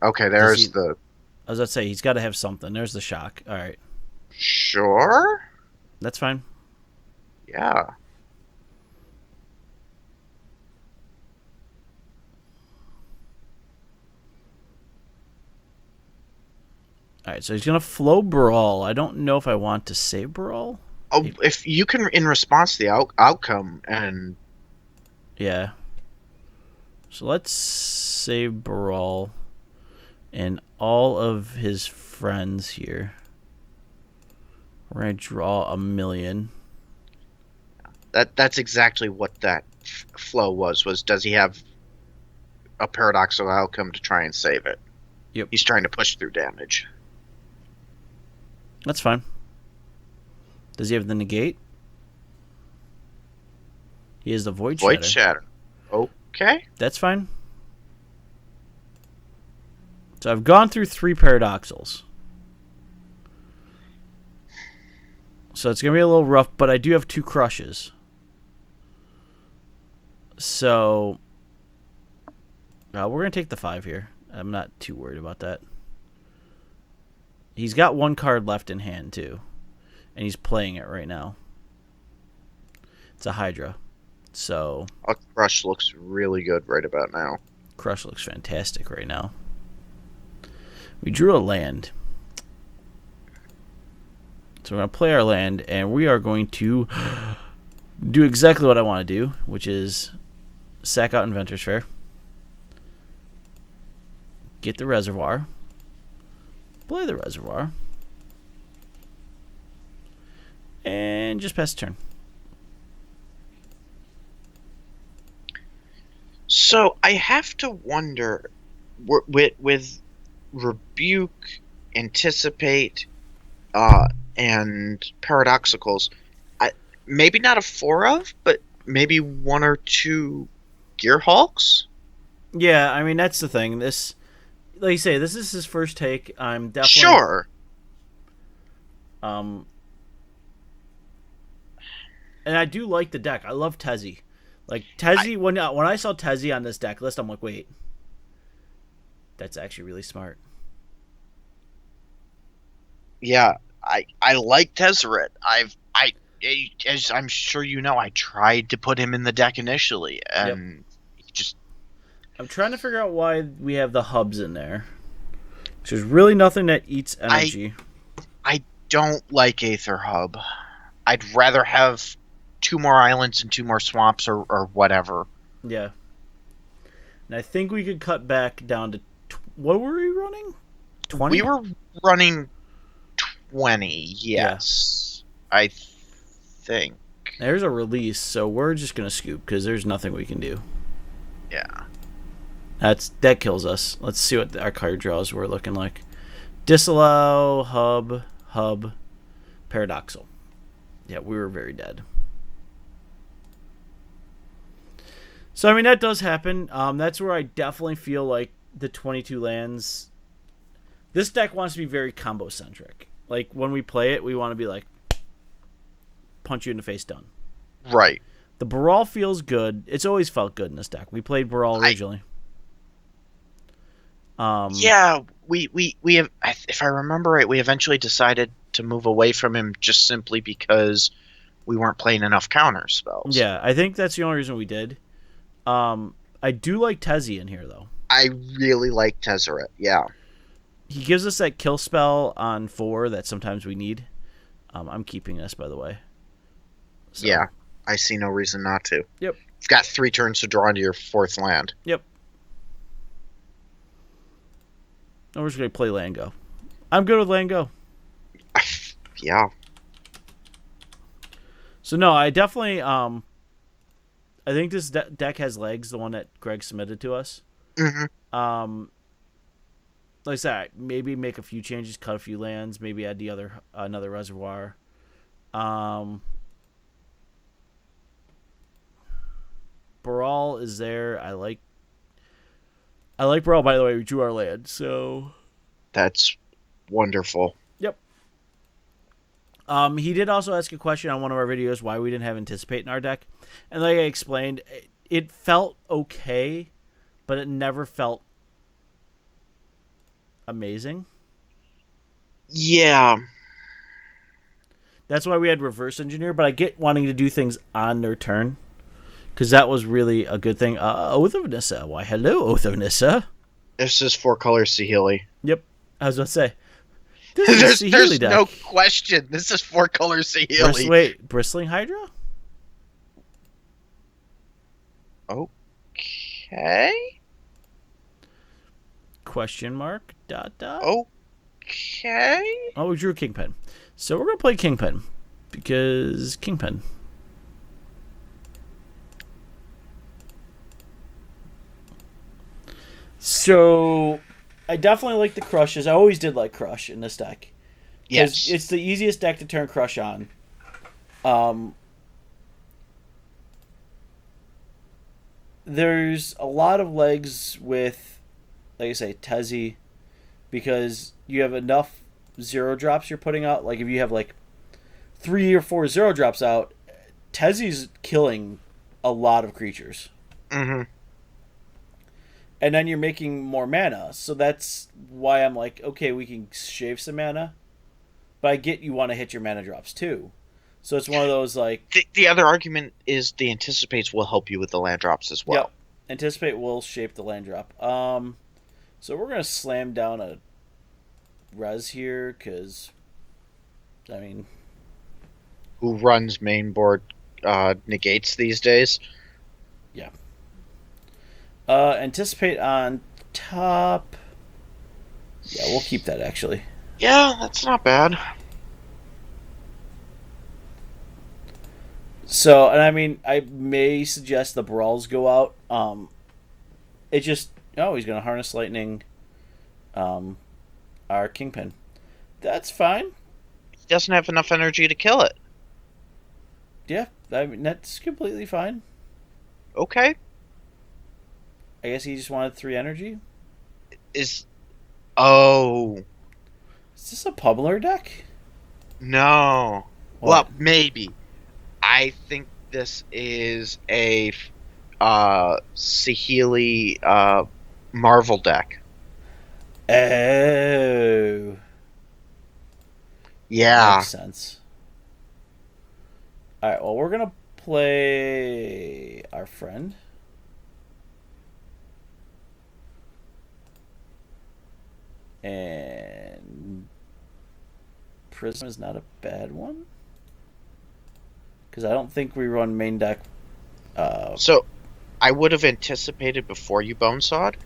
Speaker 2: Okay, there's the...
Speaker 1: I was about to say, he's got to have something. There's the shock. All right.
Speaker 2: Sure?
Speaker 1: That's fine.
Speaker 2: Yeah.
Speaker 1: Alright, so he's going to flow Brawl. I don't know if I want to save Brawl.
Speaker 2: Oh, if you can, in response to the outcome, and...
Speaker 1: Yeah. So let's save Brawl and all of his friends here. We're going to draw 1,000,000.
Speaker 2: That's exactly what that flow was does he have a paradoxical outcome to try and save it?
Speaker 1: Yep.
Speaker 2: He's trying to push through damage.
Speaker 1: That's fine. Does he have the negate? He has the Void Shatter.
Speaker 2: Void Shatter. Okay.
Speaker 1: That's fine. So I've gone through 3 paradoxals. So it's going to be a little rough, but I do have 2 crushes. So We're going to take the 5 here. I'm not too worried about that. He's got 1 card left in hand, too. And he's playing it right now. It's a Hydra. So...
Speaker 2: A Crush looks really good right about now.
Speaker 1: Crush looks fantastic right now. We drew a land. So we're going to play our land, and we are going to do exactly what I want to do, which is sack out Inventor's Fair. Get the reservoir. Play the reservoir. And just pass the turn.
Speaker 2: So I have to wonder, with Rebuke, Anticipate, and Paradoxicals, maybe not a 4 of, but maybe 1 or 2 Gearhulks?
Speaker 1: Yeah, I mean, that's the thing. This, like you say, this is his first take. I'm definitely...
Speaker 2: Sure.
Speaker 1: And I do like the deck. I love Tezzy. Like, Tezzy, when I saw Tezzy on this deck list, I'm like, wait. That's actually really smart.
Speaker 2: Yeah, I like Tezzeret. As I'm sure you know, I tried to put him in the deck initially, and just...
Speaker 1: I'm trying to figure out why we have the hubs in there. There's really nothing that eats energy.
Speaker 2: I don't like Aether Hub. I'd rather have 2 more islands and 2 more swamps or whatever.
Speaker 1: Yeah. And I think we could cut back down to... what were we running? 20?
Speaker 2: We were running 20, yes. Yeah. I think.
Speaker 1: There's a release, so we're just going to scoop because there's nothing we can do.
Speaker 2: Yeah.
Speaker 1: That kills us. Let's see what our card draws were looking like. Disallow, hub, Paradoxal. Yeah, we were very dead. So, I mean, that does happen. That's where I definitely feel like the 22 lands... This deck wants to be very combo-centric. Like, when we play it, we want to be like, punch you in the face, done.
Speaker 2: Right.
Speaker 1: The Baral feels good. It's always felt good in this deck. We played Baral originally.
Speaker 2: Yeah, we have, if I remember right, we eventually decided to move away from him just simply because we weren't playing enough counter spells.
Speaker 1: Yeah, I think that's the only reason we did. I do like Tezzy in here, though.
Speaker 2: I really like Tezzeret, yeah.
Speaker 1: He gives us that kill spell on 4 that sometimes we need. I'm keeping this, by the way.
Speaker 2: So. Yeah, I see no reason not to.
Speaker 1: Yep.
Speaker 2: You've got 3 turns to draw into your 4th land.
Speaker 1: Yep. And we're just going to play land go. I'm good with land go.
Speaker 2: Yeah.
Speaker 1: So, no, I definitely... I think this deck has legs, the one that Greg submitted to us.
Speaker 2: Mm-hmm.
Speaker 1: Like I said, maybe make a few changes, cut a few lands, maybe add another reservoir. Baral is there. I like Baral, by the way. We drew our land, so...
Speaker 2: That's wonderful.
Speaker 1: Yep. He did also ask a question on one of our videos why we didn't have Anticipate in our deck. And like I explained, it felt okay, but it never felt amazing.
Speaker 2: Yeah.
Speaker 1: That's why we had Reverse Engineer, but I get wanting to do things on their turn. Because that was really a good thing. Oath of Nissa. Why, hello, Oath of Nissa.
Speaker 2: This is 4 colors Sihili.
Speaker 1: Yep. I was about to say.
Speaker 2: There's no question. This is 4 colors Sihili.
Speaker 1: Wait, Bristling Hydra?
Speaker 2: Okay.
Speaker 1: Question mark. ...
Speaker 2: Okay.
Speaker 1: Oh, we drew Kingpin. So we're going to play Kingpin. Because Kingpin. So I definitely like the Crushes. I always did like Crush in this deck.
Speaker 2: Yes.
Speaker 1: It's the easiest deck to turn Crush on. There's a lot of legs with, like I say, Tezzy, because you have enough 0-drops you're putting out. Like if you have like 3 or 4 0-drops out, Tezzy's killing a lot of creatures.
Speaker 2: Mm-hmm.
Speaker 1: and then you're making more mana. So that's why I'm like, okay, we can shave some mana, but I get you want to hit your mana drops too. So it's one of those like,
Speaker 2: The other argument is the anticipates will help you with the land drops as
Speaker 1: yep,
Speaker 2: well.
Speaker 1: anticipate will shape the land drop. So we're gonna slam down a res here because, I mean,
Speaker 2: Who runs main board negates these days?
Speaker 1: yeah. Anticipate on top. Yeah, we'll keep that actually.
Speaker 2: Yeah, that's not bad.
Speaker 1: So, and I mean, I may suggest the brawls go out. It just he's gonna harness lightning. Um, our kingpin. That's fine.
Speaker 2: He doesn't have enough energy to kill it.
Speaker 1: Yeah, I mean that's completely fine.
Speaker 2: Okay.
Speaker 1: I guess he just wanted 3 energy.
Speaker 2: Is oh
Speaker 1: Is this a pummeler deck?
Speaker 2: no.
Speaker 1: What?
Speaker 2: Well, maybe. I think this is a Saheeli Marvel deck.
Speaker 1: Oh, that
Speaker 2: Yeah.
Speaker 1: makes sense. All right. Well, we're gonna play our friend. And Prism is not a bad one. Because I don't think we run main deck.
Speaker 2: So I would have anticipated before you bone sawed.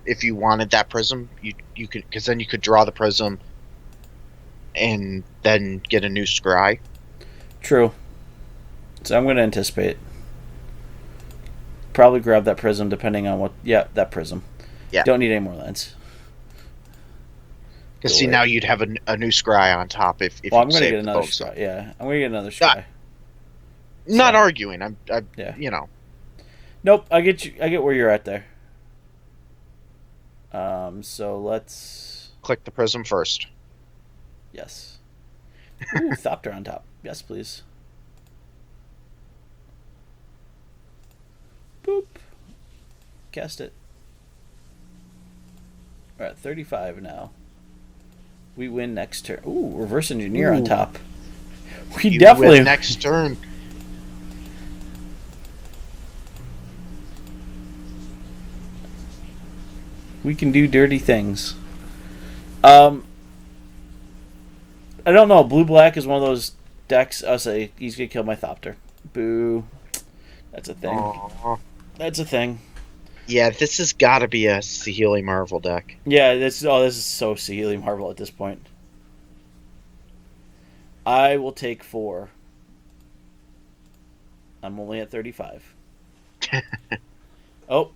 Speaker 2: If you wanted that prism, you could, because then you could draw the prism and then get a new scry.
Speaker 1: True. So I'm going to anticipate. Probably grab that prism depending on what. Yeah, that prism.
Speaker 2: Yeah.
Speaker 1: Don't need any more lands.
Speaker 2: Because see, now you'd have a new scry on top if
Speaker 1: well,
Speaker 2: you
Speaker 1: I'm going to
Speaker 2: save
Speaker 1: get
Speaker 2: the
Speaker 1: another
Speaker 2: bone saw.
Speaker 1: scry. Yeah, I'm going to get another scry.
Speaker 2: Not arguing. I'm
Speaker 1: yeah.
Speaker 2: You know.
Speaker 1: Nope, I get you. I get where you're at there. So let's
Speaker 2: Click the prism first.
Speaker 1: yes. Ooh, Thopter on top. Yes, please. Boop. Cast it. We're at 35 now. We win next turn. Ooh, reverse engineer on top. We
Speaker 2: You
Speaker 1: definitely
Speaker 2: win next turn.
Speaker 1: we can do dirty things. I don't know. Blue black is one of those decks. I'll say he's gonna kill my Thopter. Boo. That's a thing.
Speaker 2: Aww.
Speaker 1: That's a thing.
Speaker 2: Yeah, this has got to be a Saheeli Marvel deck.
Speaker 1: Yeah, this is so Saheeli Marvel at this point. I will take 4. I'm only at 35. Oh,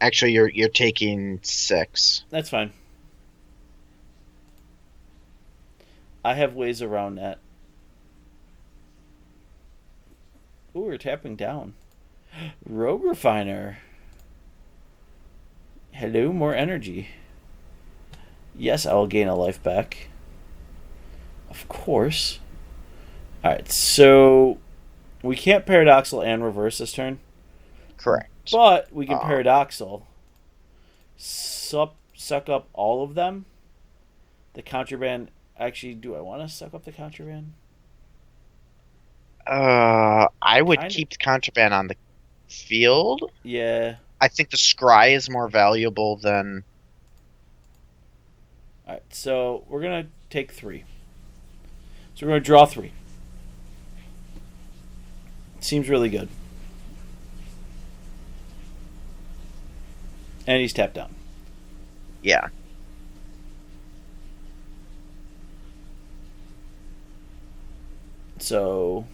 Speaker 2: Actually, you're taking 6.
Speaker 1: that's fine. I have ways around that. Ooh, we're tapping down. Rogue Refiner. Hello, more energy. Yes, I will gain a life back. Of course. Alright, so we can't Paradoxal and reverse this turn.
Speaker 2: Correct.
Speaker 1: But we can Paradoxal. Suck up all of them. The Contraband. Actually, do I want to suck up the Contraband?
Speaker 2: I would keep the Contraband on the field.
Speaker 1: Yeah.
Speaker 2: I think the Scry is more valuable than...
Speaker 1: Alright, so we're going to take 3. So we're going to draw 3. Seems really good. And he's tapped down.
Speaker 2: Yeah.
Speaker 1: So...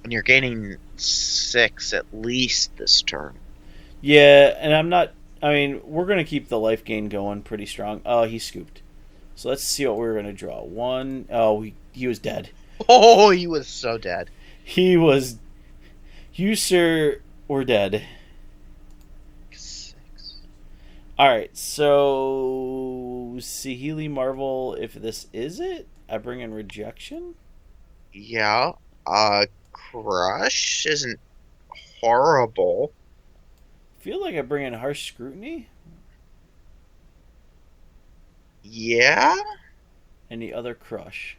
Speaker 2: And you're gaining 6 at least this turn.
Speaker 1: Yeah, and I'm not... I mean, we're going to keep the life gain going pretty strong. Oh, he scooped. So let's see what we're going to draw. 1... Oh, he was dead.
Speaker 2: Oh, he was so dead.
Speaker 1: He was... You, sir, were dead.
Speaker 2: 6.
Speaker 1: Alright, so... Saheeli Marvel, if this is it, I bring in Rejection?
Speaker 2: Yeah. Crush isn't horrible.
Speaker 1: feel like I bring in Harsh Scrutiny.
Speaker 2: Yeah?
Speaker 1: And the other Crush.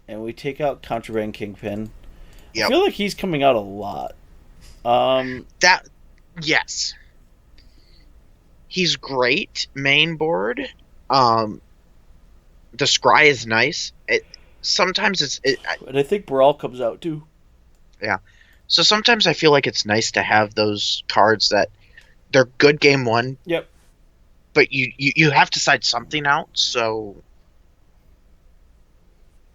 Speaker 1: And we take out Contraband Kingpin. I
Speaker 2: Yep.
Speaker 1: feel like he's coming out a lot.
Speaker 2: Yes. He's great main board. The scry is nice. Sometimes
Speaker 1: and I think Brawl comes out too.
Speaker 2: yeah. So sometimes I feel like it's nice to have those cards that they're good game one.
Speaker 1: Yep.
Speaker 2: But you have to side something out, so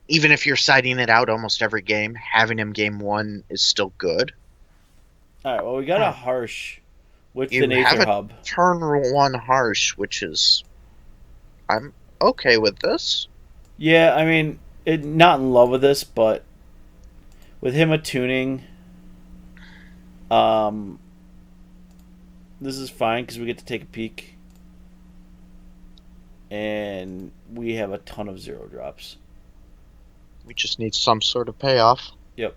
Speaker 2: even if you're siding it out almost every game, having him game one is still good.
Speaker 1: Alright, well we got a Harsh with
Speaker 2: You
Speaker 1: the
Speaker 2: have
Speaker 1: Aether
Speaker 2: a
Speaker 1: Hub.
Speaker 2: turn one Harsh, which is I'm okay with this.
Speaker 1: Yeah, I mean, not in love with this, but with him attuning, this is fine because we get to take a peek, and we have a ton of 0 drops.
Speaker 2: We just need some sort of payoff.
Speaker 1: Yep.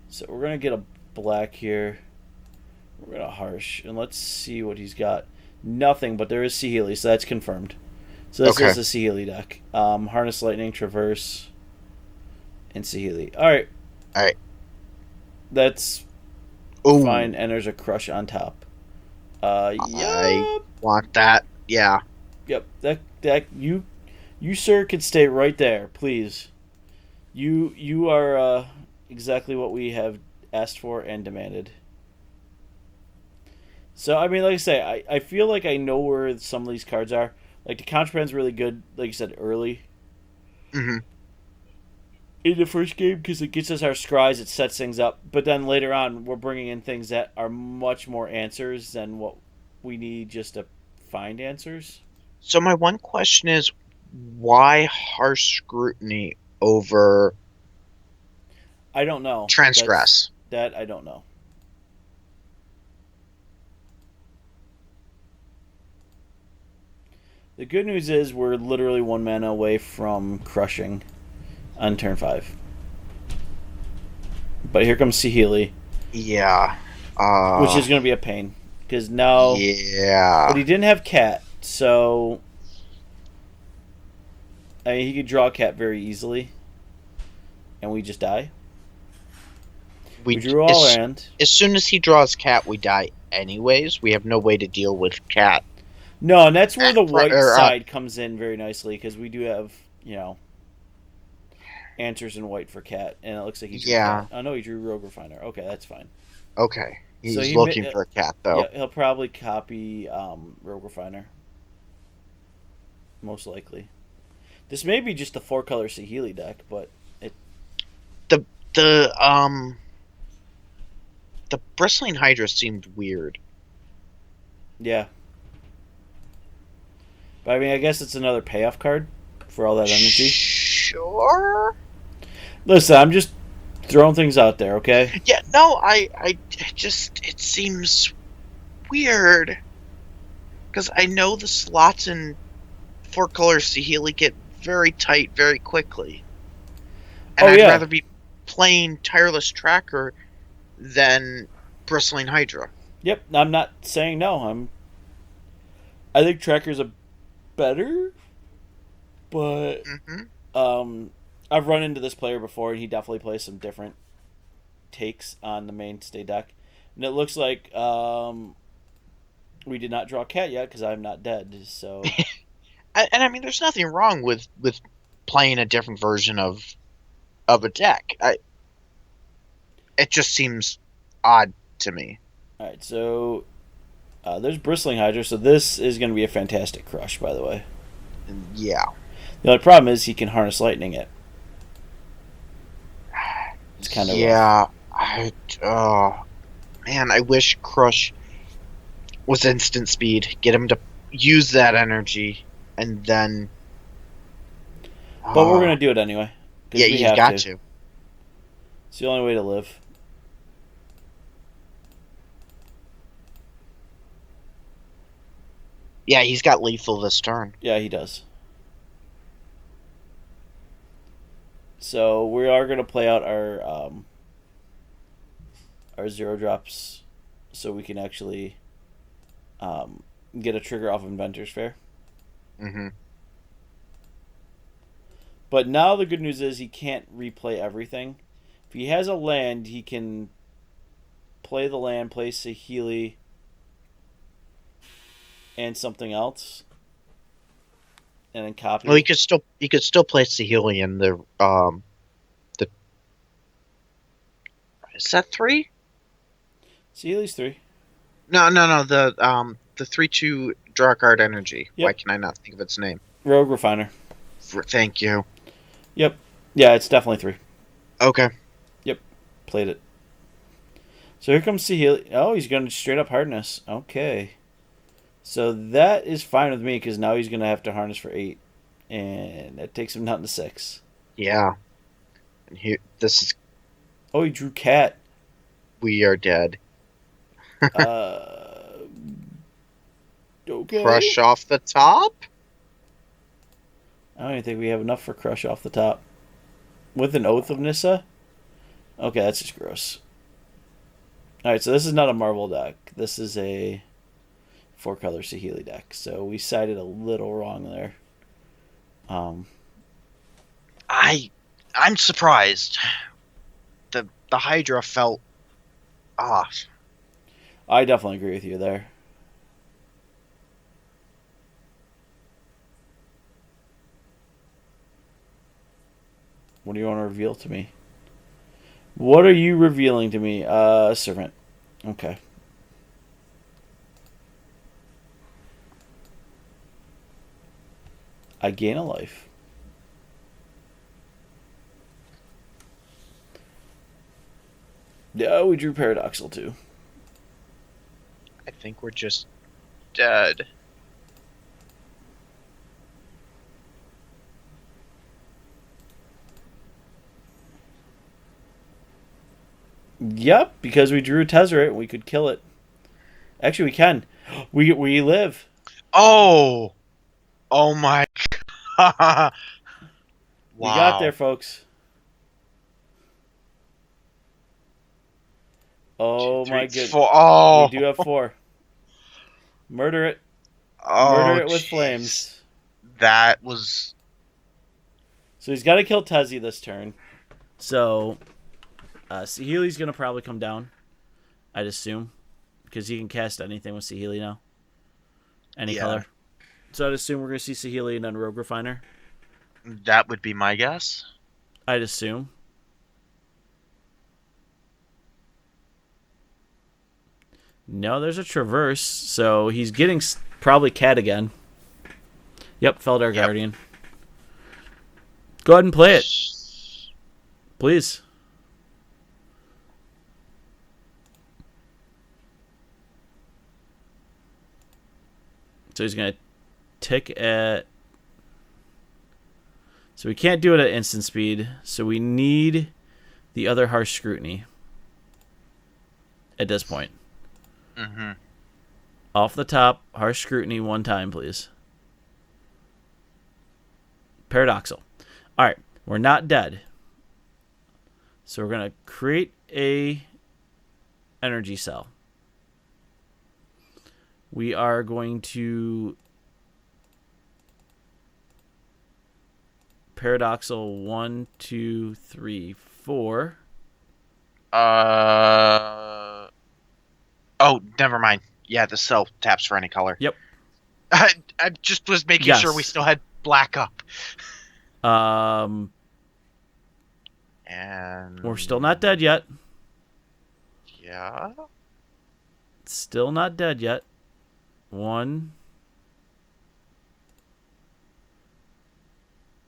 Speaker 1: So we're gonna get a black here. We're gonna Harsh, and let's see what he's got. Nothing, but there is Seahealy, so that's confirmed. So this is a Seahealy deck. Harness Lightning, Traverse, and Seahealy. Alright.
Speaker 2: Alright.
Speaker 1: That's fine, and there's a Crush on top.
Speaker 2: I want that. Yeah.
Speaker 1: Yep. That you sir can stay right there, please. You are exactly what we have asked for and demanded. So I mean, like I say, I feel like I know where some of these cards are. Like the Contraband's really good, like you said, early.
Speaker 2: Mm-hmm.
Speaker 1: In the first game, because it gets us our scries, it sets things up. But then later on, we're bringing in things that are much more answers than what we need just to find answers.
Speaker 2: So my one question is, why Harsh Scrutiny over
Speaker 1: I don't know.
Speaker 2: Transgress?
Speaker 1: That I don't know. The good news is we're literally 1 mana away from crushing on turn 5. But here comes Seahealy.
Speaker 2: Yeah.
Speaker 1: Which is going to be a pain. Because now...
Speaker 2: Yeah.
Speaker 1: But he didn't have Cat, so... I mean, he could draw a Cat very easily. And we just die. We drew all land.
Speaker 2: As soon as he draws Cat, we die anyways. We have no way to deal with Cat.
Speaker 1: No, and that's where the white side comes in very nicely, because we do have, answers in white for Cat, and it looks like he drew Cat. Oh, no, he drew Rogue Refiner. Okay, that's fine.
Speaker 2: Okay. He's looking for a Cat, though.
Speaker 1: Yeah, he'll probably copy Rogue Refiner. Most likely. This may be just a 4-color Seahealy deck, but it...
Speaker 2: The Bristling Hydra seemed weird.
Speaker 1: Yeah. But I mean, I guess it's another payoff card for all that energy.
Speaker 2: Sure.
Speaker 1: Listen, I'm just throwing things out there, okay?
Speaker 2: Yeah, no, I just, it seems weird. Because I know the slots in 4-color Seahealy get very tight very quickly. And I'd rather be playing Tireless Tracker than Bristling Hydra.
Speaker 1: Yep, I'm not saying no. I think Tracker's a better, but I've run into this player before, and he definitely plays some different takes on the mainstay deck. And it looks like we did not draw Cat yet because I'm not dead. So,
Speaker 2: and I mean, there's nothing wrong with playing a different version of a deck. It just seems odd to me.
Speaker 1: All right, so there's Bristling Hydra, so this is going to be a fantastic crush, by the way.
Speaker 2: Yeah.
Speaker 1: The only problem is he can Harness Lightning it. It's kind of
Speaker 2: man, I wish Crush was instant speed. Get him to use that energy, and then...
Speaker 1: But we're going to do it anyway.
Speaker 2: Yeah, you've got to.
Speaker 1: It's the only way to live.
Speaker 2: Yeah, he's got lethal this turn.
Speaker 1: Yeah, he does. So we are going to play out our our 0 drops so we can actually get a trigger off of Inventor's Fair.
Speaker 2: Mm-hmm.
Speaker 1: But now the good news is he can't replay everything. If he has a land, he can play the land, play Saheeli, and something else, and then copy.
Speaker 2: Well, he could still play Saheeli in the is that 3?
Speaker 1: Saheeli's 3.
Speaker 2: No, the 3/2 draw card energy.
Speaker 1: Yep.
Speaker 2: Why can I not think of its name?
Speaker 1: Rogue Refiner.
Speaker 2: Thank you.
Speaker 1: Yep. Yeah, it's definitely 3.
Speaker 2: Okay.
Speaker 1: Yep. Played it. So here comes Saheeli. Oh, he's going to straight up hardness. Okay. So that is fine with me because now he's going to have to harness for 8. And that takes him down to 6.
Speaker 2: Yeah. And here, this is.
Speaker 1: Oh, he drew Cat.
Speaker 2: We are dead.
Speaker 1: Okay.
Speaker 2: Crush off the top?
Speaker 1: I don't even think we have enough for Crush off the top. With an Oath of Nissa? Okay, that's just gross. Alright, so this is not a Marvel deck. This is a 4-color Saheeli deck. So we sided a little wrong there.
Speaker 2: I'm surprised. The Hydra felt off.
Speaker 1: I definitely agree with you there. What do you want to reveal to me? What are you revealing to me? Servant. Okay. I gain a life. Yeah, we drew Paradoxal too.
Speaker 2: I think we're just dead.
Speaker 1: Yep, because we drew a Tezzeret, we could kill it. Actually, we can. We live.
Speaker 2: Oh my god! Wow.
Speaker 1: We got there, folks. Oh
Speaker 2: 2, 3,
Speaker 1: my goodness.
Speaker 2: 4. Oh,
Speaker 1: we do have 4. Murder it.
Speaker 2: Oh,
Speaker 1: Murder it with
Speaker 2: geez.
Speaker 1: flames.
Speaker 2: That was.
Speaker 1: So he's got to kill Tezzy this turn. So Saheeli's going to probably come down, I'd assume. Because he can cast anything with Saheeli now. Any color. So I'd assume we're going to see Saheeli and then Rogue Refiner.
Speaker 2: That would be my guess.
Speaker 1: I'd assume. No, there's a Traverse. So he's getting probably Cat again. Yep, Feldar Guardian. Go ahead and play it. Please. So he's going to tick at... So we can't do it at instant speed. So we need the other Harsh Scrutiny at this point.
Speaker 2: Mm-hmm.
Speaker 1: Off the top, Harsh Scrutiny 1 time, please. Paradoxal. All right, we're not dead. So we're going to create a energy cell. We are going to Paradoxal 1, 2, 3, 4.
Speaker 2: Oh, never mind. Yeah, the cell taps for any color.
Speaker 1: Yep.
Speaker 2: I just was making sure we still had black up.
Speaker 1: And we're still not dead yet.
Speaker 2: Yeah.
Speaker 1: Still not dead yet. 1.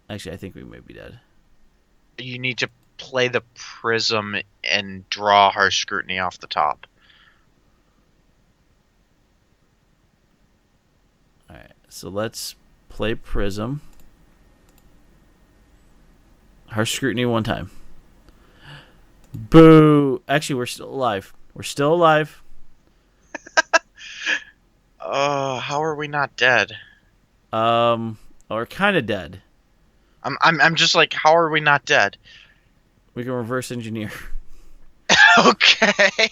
Speaker 1: Actually, I think we may be dead.
Speaker 2: You need to play the prism and draw Harsh Scrutiny off the top.
Speaker 1: Alright, so let's play Prism. Harsh Scrutiny 1 time. Boo! Actually, we're still alive. We're still alive.
Speaker 2: How are we not dead?
Speaker 1: We're kind of dead.
Speaker 2: I'm just like, how are we not dead?
Speaker 1: We can reverse engineer.
Speaker 2: Okay.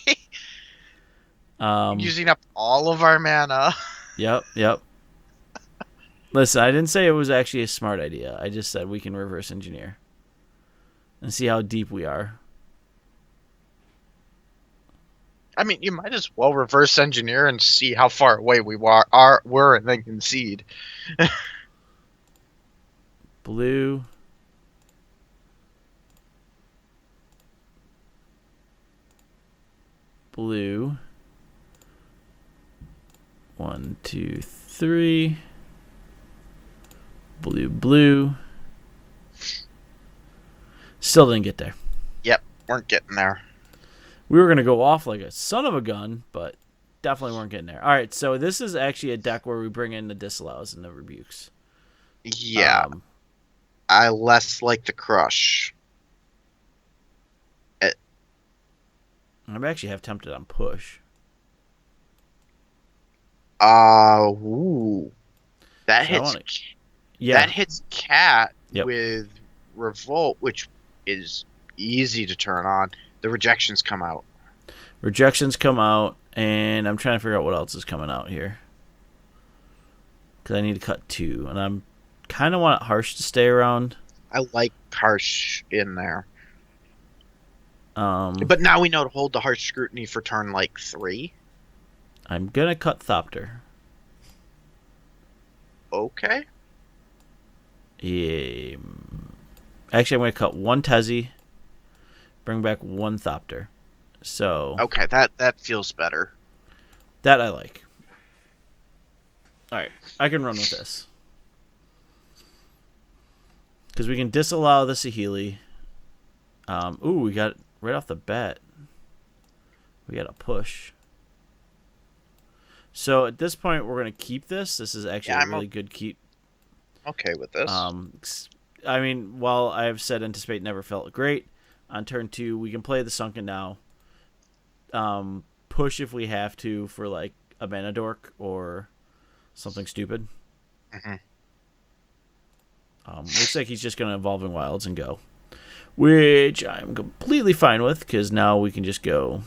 Speaker 1: Um,
Speaker 2: Using up all of our mana.
Speaker 1: yep. Listen, I didn't say it was actually a smart idea. I just said we can reverse engineer and see how deep we are.
Speaker 2: I mean, you might as well reverse engineer and see how far away we were and then concede.
Speaker 1: Blue. Blue. 1, 2, 3. Blue. Still didn't get there.
Speaker 2: Yep, weren't getting there.
Speaker 1: We were going to go off like a son of a gun, but definitely weren't getting there. All right, so this is actually a deck where we bring in the disallows and the rebukes.
Speaker 2: Yeah. I less like the crush.
Speaker 1: I'm actually half tempted on push.
Speaker 2: Ooh. That
Speaker 1: So
Speaker 2: hits.
Speaker 1: Yeah.
Speaker 2: That hits cat
Speaker 1: Yep.
Speaker 2: with revolt, which is easy to turn on. The rejections come out.
Speaker 1: Rejections come out, and I'm trying to figure out what else is coming out here. Because I need to cut 2, and I'm kind of want Harsh to stay around.
Speaker 2: I like harsh in there.
Speaker 1: But
Speaker 2: But now we know to hold the harsh scrutiny for turn like 3.
Speaker 1: I'm gonna cut Thopter.
Speaker 2: Okay.
Speaker 1: Yeah. Actually, I'm gonna cut 1 Tezzy, bring back 1 Thopter. So
Speaker 2: Okay, that feels better.
Speaker 1: that I like. All right, I can run with this because we can disallow the Saheeli. Ooh, we got right off the bat. We got a push. So at this point, we're gonna keep this. This is actually a really good keep.
Speaker 2: Okay with this.
Speaker 1: I mean, while I have said anticipate never felt great, on turn 2 we can play the Sunken now. Push if we have to for like a mana dork or something stupid.
Speaker 2: Mm-hmm.
Speaker 1: Looks like he's just gonna Evolving Wilds and go, which I'm completely fine with because now we can just go.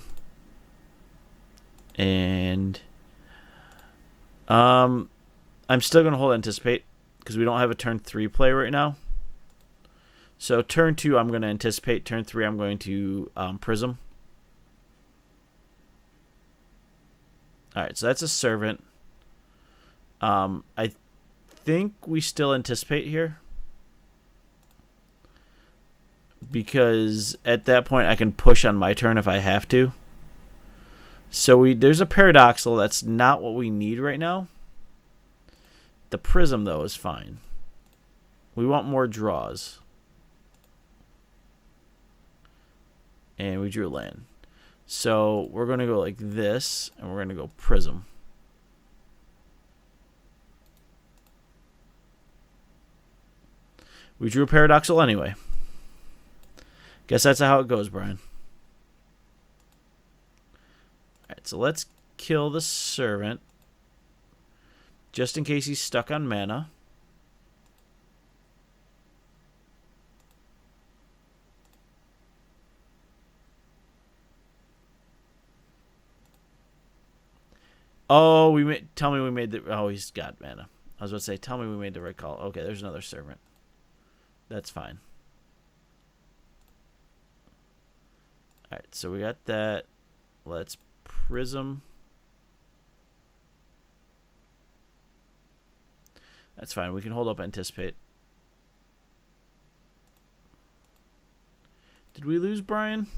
Speaker 1: And I'm still gonna hold anticipate because we don't have a turn 3 play right now. So turn 2 I'm gonna anticipate. Turn 3 I'm going to Prism. All right, so that's a Servant. I think we still anticipate here because at that point I can push on my turn if I have to. So there's a Paradoxal. That's not what we need right now. The Prism, though, is fine. We want more draws. And we drew land. So we're going to go like this, and we're going to go Prism. We drew a Paradoxal anyway. Guess that's how it goes, Brian. Alright, so let's kill the Servant. Just in case he's stuck on mana. Oh, tell me we made the... Oh, he's got mana. I was about to say, tell me we made the right call. Okay, there's another Servant. That's fine. Alright, so we got that. Let's Prism. That's fine. We can hold up anticipate. Did we lose Brian?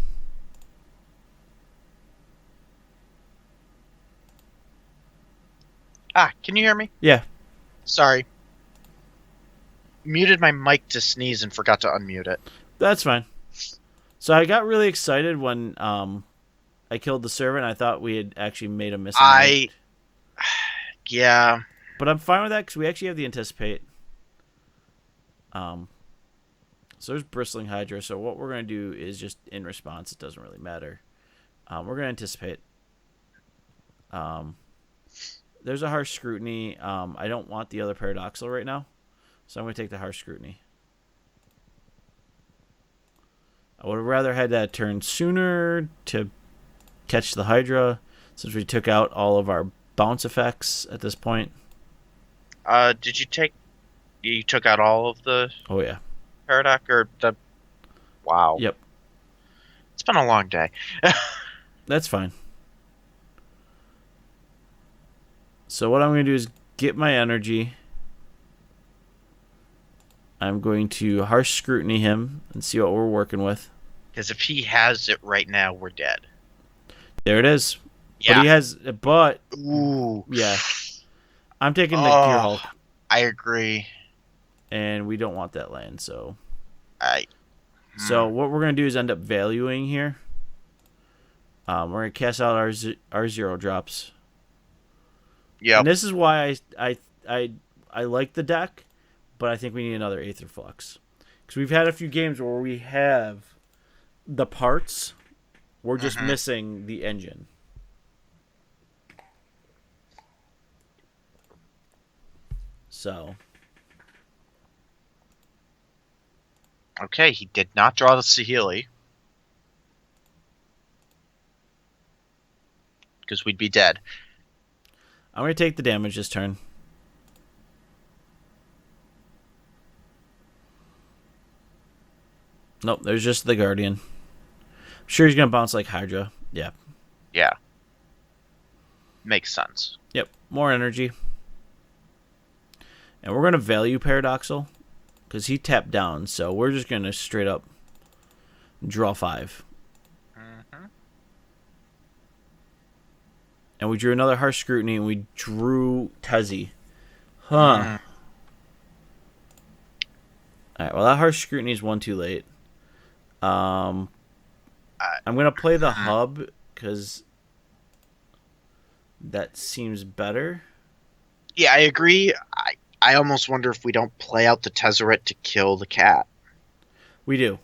Speaker 2: Can you hear me?
Speaker 1: Yeah.
Speaker 2: Sorry. Muted my mic to sneeze and forgot to unmute it.
Speaker 1: That's fine. So I got really excited when I killed the Servant. I thought we had actually made a missing.
Speaker 2: Yeah.
Speaker 1: But I'm fine with that because we actually have the anticipate. So there's Bristling Hydra. So what we're going to do is just in response. It doesn't really matter. We're going to anticipate. There's a Harsh Scrutiny. I don't want the other Paradoxal right now. So I'm going to take the Harsh Scrutiny. I would have rather had that turn sooner to catch the Hydra, since we took out all of our bounce effects at this point.
Speaker 2: Did you took out all of the
Speaker 1: Oh yeah.
Speaker 2: Paradox or the? Wow.
Speaker 1: Yep.
Speaker 2: It's been a long day.
Speaker 1: That's fine. So what I'm going to do is get my energy. I'm going to harsh scrutiny him and see what we're working with.
Speaker 2: Because if he has it right now, we're dead.
Speaker 1: There it is.
Speaker 2: Yeah.
Speaker 1: But he has. But
Speaker 2: ooh.
Speaker 1: Yeah. I'm taking the Gear Hulk.
Speaker 2: I agree.
Speaker 1: And we don't want that land, so.
Speaker 2: So
Speaker 1: what we're going to do is end up valuing here. We're going to cast out our 0 drops.
Speaker 2: Yeah.
Speaker 1: And this is why I like the deck, but I think we need another Aetherflux. Because we've had a few games where we have the parts, we're just missing the engine. So.
Speaker 2: Okay, he did not draw the Saheeli. Because we'd be dead.
Speaker 1: I'm going to take the damage this turn. Nope, there's just the Guardian. I'm sure he's going to bounce like Hydra. Yeah.
Speaker 2: Yeah. Makes sense.
Speaker 1: Yep, more energy. And we're going to value Paradoxal because he tapped down, so we're just going to straight up draw 5. And we drew another Harsh Scrutiny, and we drew Tezzy. Huh. Alright, well, that Harsh Scrutiny is one too late. I'm going to play the Hub, because that seems better.
Speaker 2: Yeah, I agree. I almost wonder if we don't play out the Tezzeret to kill the cat.
Speaker 1: We do.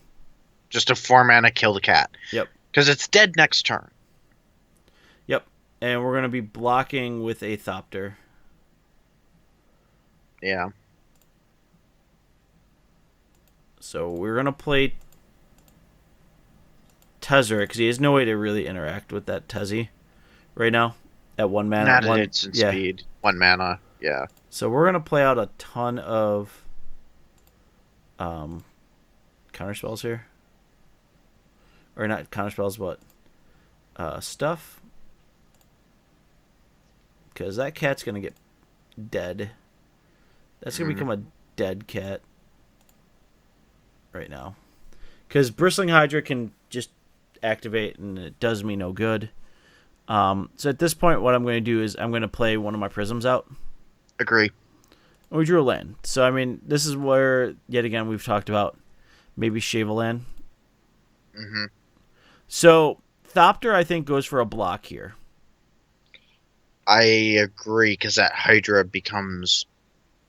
Speaker 2: Just a 4-mana kill the cat.
Speaker 1: Yep.
Speaker 2: Because it's dead next turn.
Speaker 1: Yep. And we're going to be blocking with a Thopter.
Speaker 2: Yeah.
Speaker 1: So we're going to play Tezzeret, because he has no way to really interact with that Tezzy right now at 1 mana.
Speaker 2: Not at instant speed. 1 mana. Yeah.
Speaker 1: So we're going to play out a ton of counterspells here. Or not counterspells, but stuff. Because that cat's going to get dead. That's going to become a dead cat right now. Because Bristling Hydra can just activate and it does me no good. So at this point, what I'm going to do is I'm going to play one of my prisms out.
Speaker 2: Agree.
Speaker 1: And we drew a land. So, I mean, this is where, yet again, we've talked about maybe shave a land. So, Thopter, I think, goes for a block here.
Speaker 2: I agree, because that Hydra becomes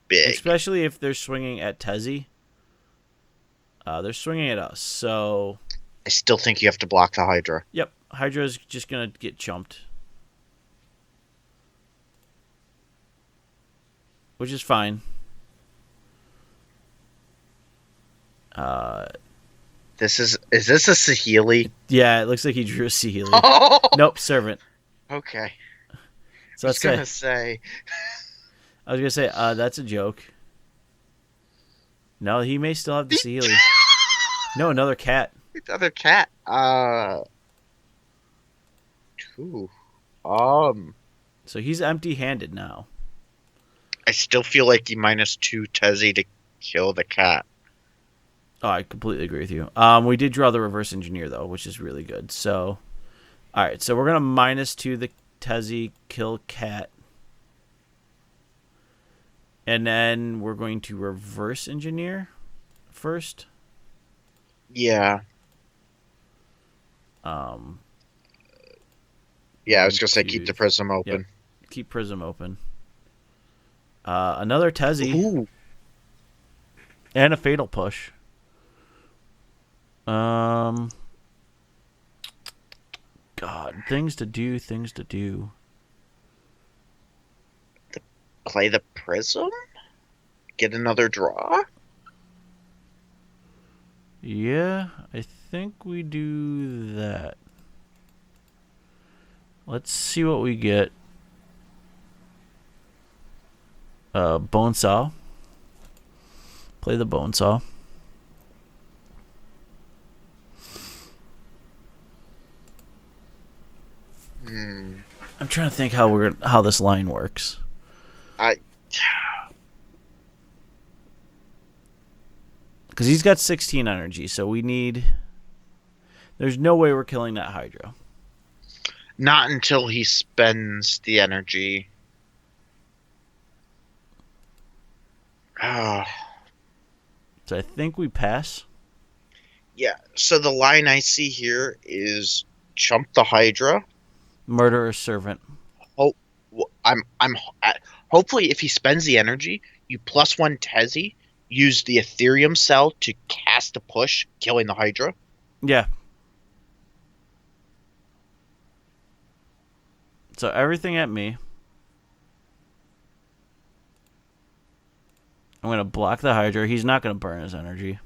Speaker 2: big.
Speaker 1: Especially if they're swinging at Tezzy. They're swinging at us, so...
Speaker 2: I still think you have to block the Hydra.
Speaker 1: Yep, Hydra's just going to get chumped. Which is fine.
Speaker 2: Is this a Saheeli?
Speaker 1: Yeah, it looks like he drew a Saheeli.
Speaker 2: Oh!
Speaker 1: Nope, Servant.
Speaker 2: Okay.
Speaker 1: So
Speaker 2: I was going to say...
Speaker 1: that's a joke. No, he may still have the Saheeli. No, another cat.
Speaker 2: Another cat. Ooh.
Speaker 1: So he's empty-handed now.
Speaker 2: I still feel like he -2 Tezzy to kill the cat.
Speaker 1: Oh, I completely agree with you. We did draw the Reverse Engineer, though, which is really good. So, all right. So we're going to -2 the Tezzy, kill cat. And then we're going to Reverse Engineer first.
Speaker 2: Yeah. Yeah, I was going to say keep the prism open.
Speaker 1: Yep. Keep prism open. Another Tezzy.
Speaker 2: Ooh.
Speaker 1: And a Fatal Push. God, things to do.
Speaker 2: Play the prism? Get another draw?
Speaker 1: Yeah, I think we do that. Let's see what we get. Bone saw. Play the bone saw. I'm trying to think how this line works. Because he's got 16 energy, so we need. There's no way we're killing that Hydra.
Speaker 2: Not until he spends the energy.
Speaker 1: So I think we pass.
Speaker 2: Yeah. So the line I see here is chump the Hydra.
Speaker 1: Murder a servant.
Speaker 2: Hopefully, if he spends the energy, you +1 Tezzy. Use the Ethereum cell to cast a push, killing the Hydra.
Speaker 1: Yeah. So everything at me. I'm going to block the Hydra. He's not going to burn his energy.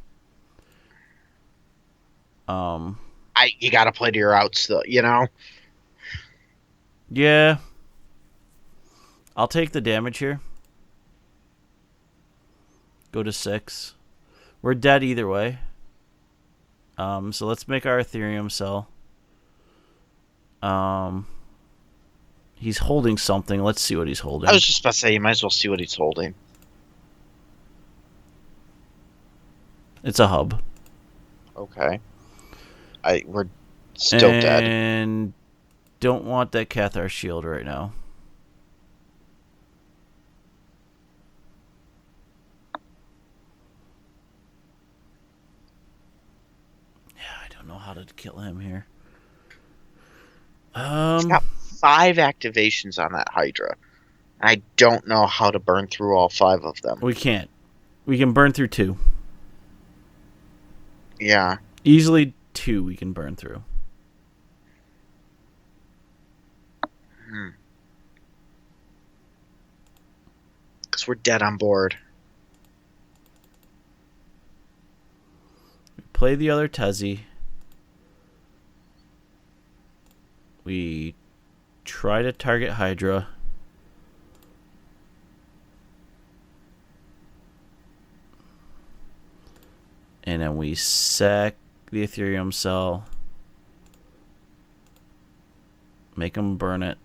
Speaker 2: You got to play to your outs, though, you know?
Speaker 1: Yeah. I'll take the damage here. Go to 6. We're dead either way. So let's make our Ethereum cell. He's holding something. Let's see what he's holding.
Speaker 2: I was just about to say, you might as well see what he's holding.
Speaker 1: It's a hub.
Speaker 2: Okay. We're still dead.
Speaker 1: And don't want that Cathar shield right now. Know how to kill him here.
Speaker 2: He's got 5 activations on that Hydra. I don't know how to burn through all 5 of them.
Speaker 1: We can't. We can burn through 2.
Speaker 2: Yeah.
Speaker 1: Easily 2 we can burn through.
Speaker 2: Because we're dead on board.
Speaker 1: We play the other Tezzy. We try to target Hydra. And then we sack the Ethereum cell. Make them burn it.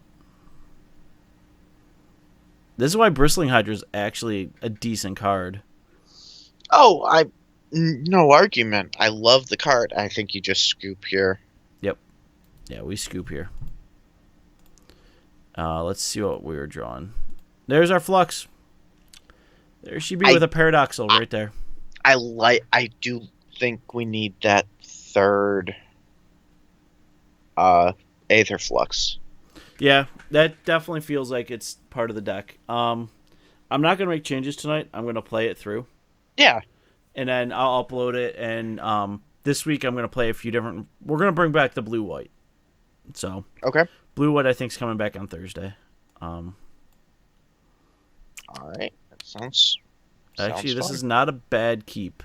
Speaker 1: This is why Bristling Hydra is actually a decent card.
Speaker 2: Oh, no argument. I love the card. I think you just scoop here.
Speaker 1: Yep. Yeah, we scoop here. Let's see what we were drawing. There's our Flux. There she be with a Paradoxal right there.
Speaker 2: I do think we need that third Aetherflux.
Speaker 1: Yeah, that definitely feels like it's part of the deck. I'm not going to make changes tonight. I'm going to play it through.
Speaker 2: Yeah.
Speaker 1: And then I'll upload it. And this week I'm going to play a few different... We're going to bring back the blue-white. So...
Speaker 2: Okay.
Speaker 1: Blue-white I think is coming back on Thursday.
Speaker 2: All right. That sounds
Speaker 1: Actually, this
Speaker 2: fun.
Speaker 1: is not a bad keep.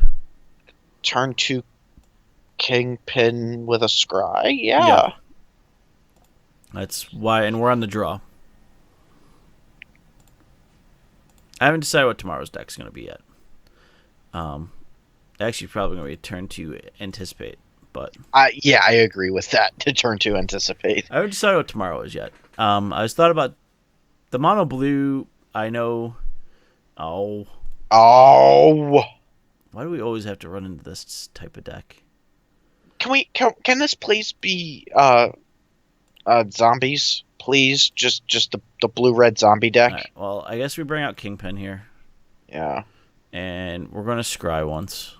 Speaker 2: Turn 2 Kingpin with a Scry? Yeah.
Speaker 1: That's why, and we're on the draw. I haven't decided what tomorrow's deck's going to be yet. Actually, probably going to be a turn 2 Anticipate, but...
Speaker 2: yeah, I agree with that, to turn 2 Anticipate.
Speaker 1: I haven't decided what tomorrow is yet. I was thought about the mono blue, I know... Oh. Why do we always have to run into this type of deck?
Speaker 2: Can this please be zombies, please? Just the blue-red zombie deck?
Speaker 1: Right, well, I guess we bring out Kingpin here.
Speaker 2: Yeah.
Speaker 1: And we're going to scry once.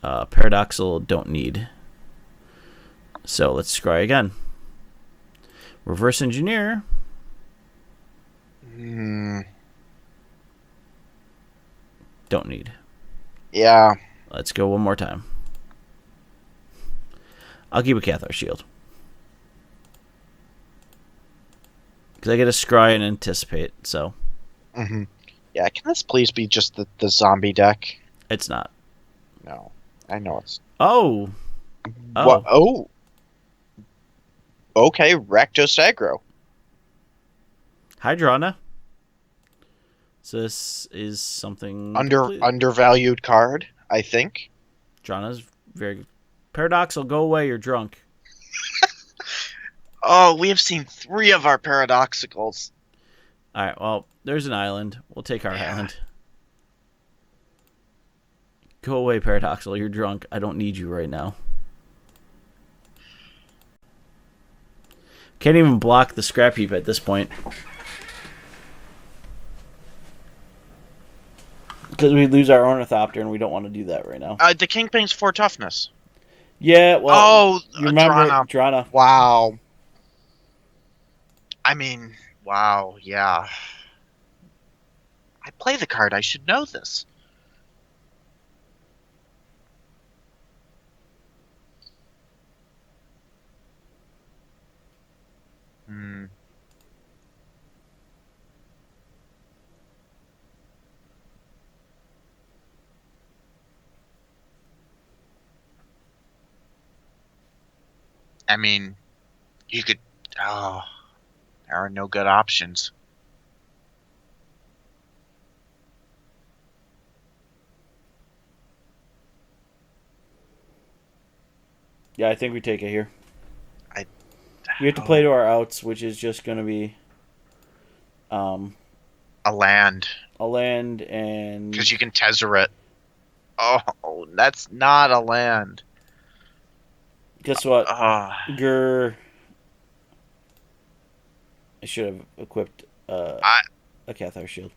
Speaker 1: Paradoxal don't need. So let's scry again. Reverse engineer. Don't need.
Speaker 2: Yeah.
Speaker 1: Let's go one more time. I'll keep a Cathar shield. Because I get a scry and anticipate, so.
Speaker 2: Yeah, can this please be just the zombie deck?
Speaker 1: It's not.
Speaker 2: No. I know it's...
Speaker 1: Oh.
Speaker 2: What?
Speaker 1: Oh.
Speaker 2: Oh, okay, Rakdos aggro.
Speaker 1: Hydrona. So this is something completely...
Speaker 2: Undervalued card, I think.
Speaker 1: Drana's very good. Paradoxal, go away, you're drunk.
Speaker 2: Oh, we have seen 3 of our paradoxicals.
Speaker 1: Alright, well, there's an island. We'll take our island. Go away, Paradoxal, you're drunk. I don't need you right now. Can't even block the scrap heap at this point. Because we lose our Ornithopter and we don't want to do that right now.
Speaker 2: The Kingpin's 4 toughness.
Speaker 1: Yeah, well,
Speaker 2: Oh,
Speaker 1: you remember
Speaker 2: Drana. Wow. I mean, wow, yeah. I play the card. I should know this. Hmm. I mean, you could... Oh, there are no good options.
Speaker 1: Yeah, I think we take it here.
Speaker 2: I...
Speaker 1: We have to play to our outs, which is just going to be
Speaker 2: a land.
Speaker 1: A land and...
Speaker 2: Because you can Tezzeret. Oh, that's not a land.
Speaker 1: Guess what? Grr. I should have equipped a Cathar shield.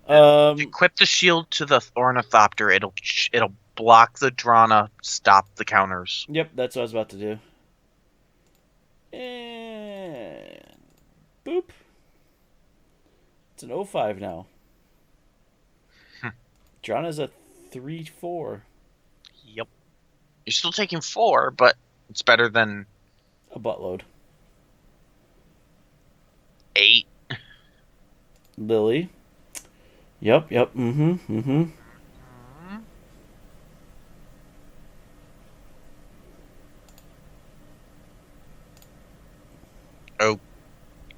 Speaker 2: Equip the shield to the Ornithopter. It'll block the Drana, stop the counters.
Speaker 1: Yep, that's what I was about to do. And boop. It's an 05 now. Drana's a 3-4.
Speaker 2: Yep. You're still taking 4, but it's better than
Speaker 1: a buttload.
Speaker 2: 8.
Speaker 1: Lily. Yep.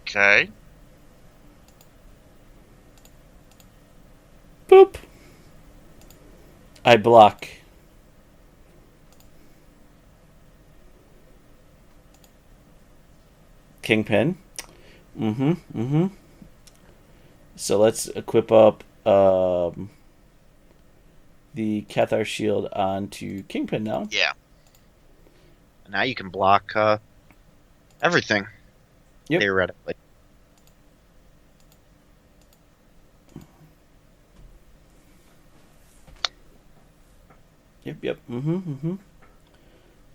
Speaker 2: Okay.
Speaker 1: Boop. I block. Kingpin. So let's equip up the Cathar shield onto Kingpin now.
Speaker 2: Yeah. Now you can block everything.
Speaker 1: Yep.
Speaker 2: Theoretically.
Speaker 1: Yep.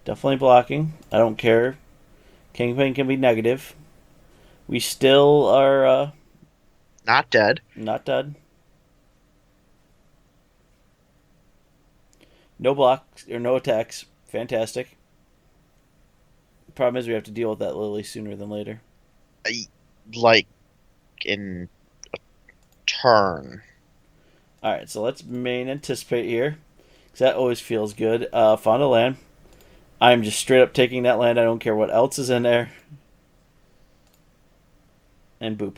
Speaker 1: Definitely blocking. I don't care. Kingpin can be negative. We still are
Speaker 2: not dead.
Speaker 1: Not dead. No blocks or no attacks. Fantastic. The problem is we have to deal with that Lily sooner than later.
Speaker 2: Like in a turn.
Speaker 1: Alright, so let's main anticipate here. Because that always feels good. Found a land. I'm just straight up taking that land. I don't care what else is in there. And boop.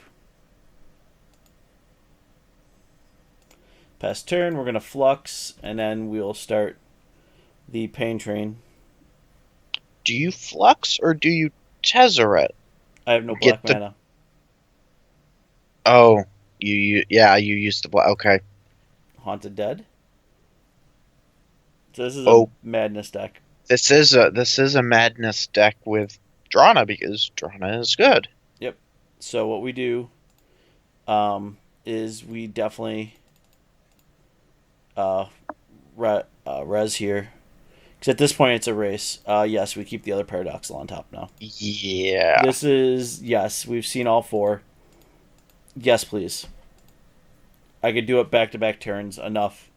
Speaker 1: Past turn, we're going to flux, and then we'll start the pain train.
Speaker 2: Do you flux or do you Tezzeret?
Speaker 1: I have no black mana.
Speaker 2: Oh, you used the black. Okay.
Speaker 1: Haunted Dead. So this is a madness deck.
Speaker 2: This is a madness deck with Drana because Drana is good.
Speaker 1: Yep. So what we do is we definitely res here. Because at this point it's a race. Yes, we keep the other Paradoxal on top now.
Speaker 2: Yeah.
Speaker 1: This is, yes, we've seen all 4. Yes, please. I could do it back-to-back turns enough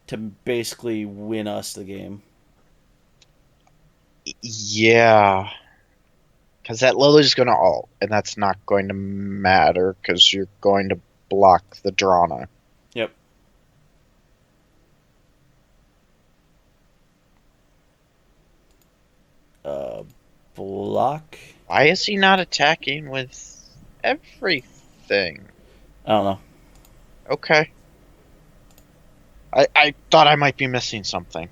Speaker 1: to basically win us the game.
Speaker 2: Yeah. Because that Lily's going to ult, and that's not going to matter because you're going to block the Drana.
Speaker 1: Yep. block.
Speaker 2: Why is he not attacking with everything?
Speaker 1: I don't know.
Speaker 2: Okay. I thought I might be missing something.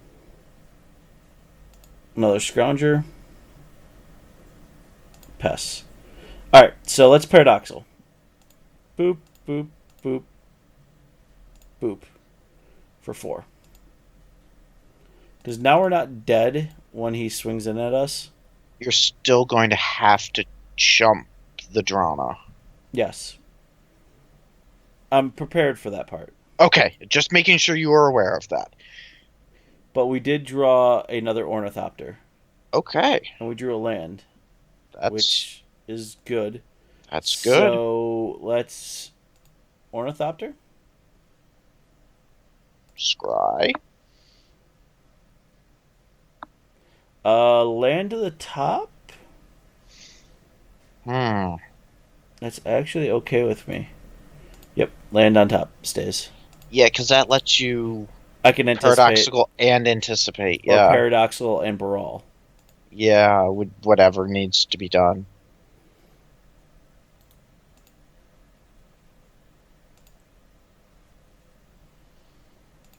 Speaker 1: Another Scrounger. Pests. Alright, so let's Paradoxal. Boop, boop, boop, boop. For 4. Because now we're not dead when he swings in at us.
Speaker 2: You're still going to have to jump the Drana.
Speaker 1: Yes. I'm prepared for that part.
Speaker 2: Okay, just making sure you are aware of that.
Speaker 1: But we did draw another Ornithopter.
Speaker 2: Okay.
Speaker 1: And we drew a land. Which is good.
Speaker 2: That's good.
Speaker 1: So let's Ornithopter.
Speaker 2: Scry.
Speaker 1: Land to the top? That's actually okay with me. Yep, land on top stays.
Speaker 2: Yeah, because that lets you...
Speaker 1: I can anticipate.
Speaker 2: Paradoxical and anticipate, yeah.
Speaker 1: Or Paradoxical and Baral.
Speaker 2: Yeah, whatever needs to be done.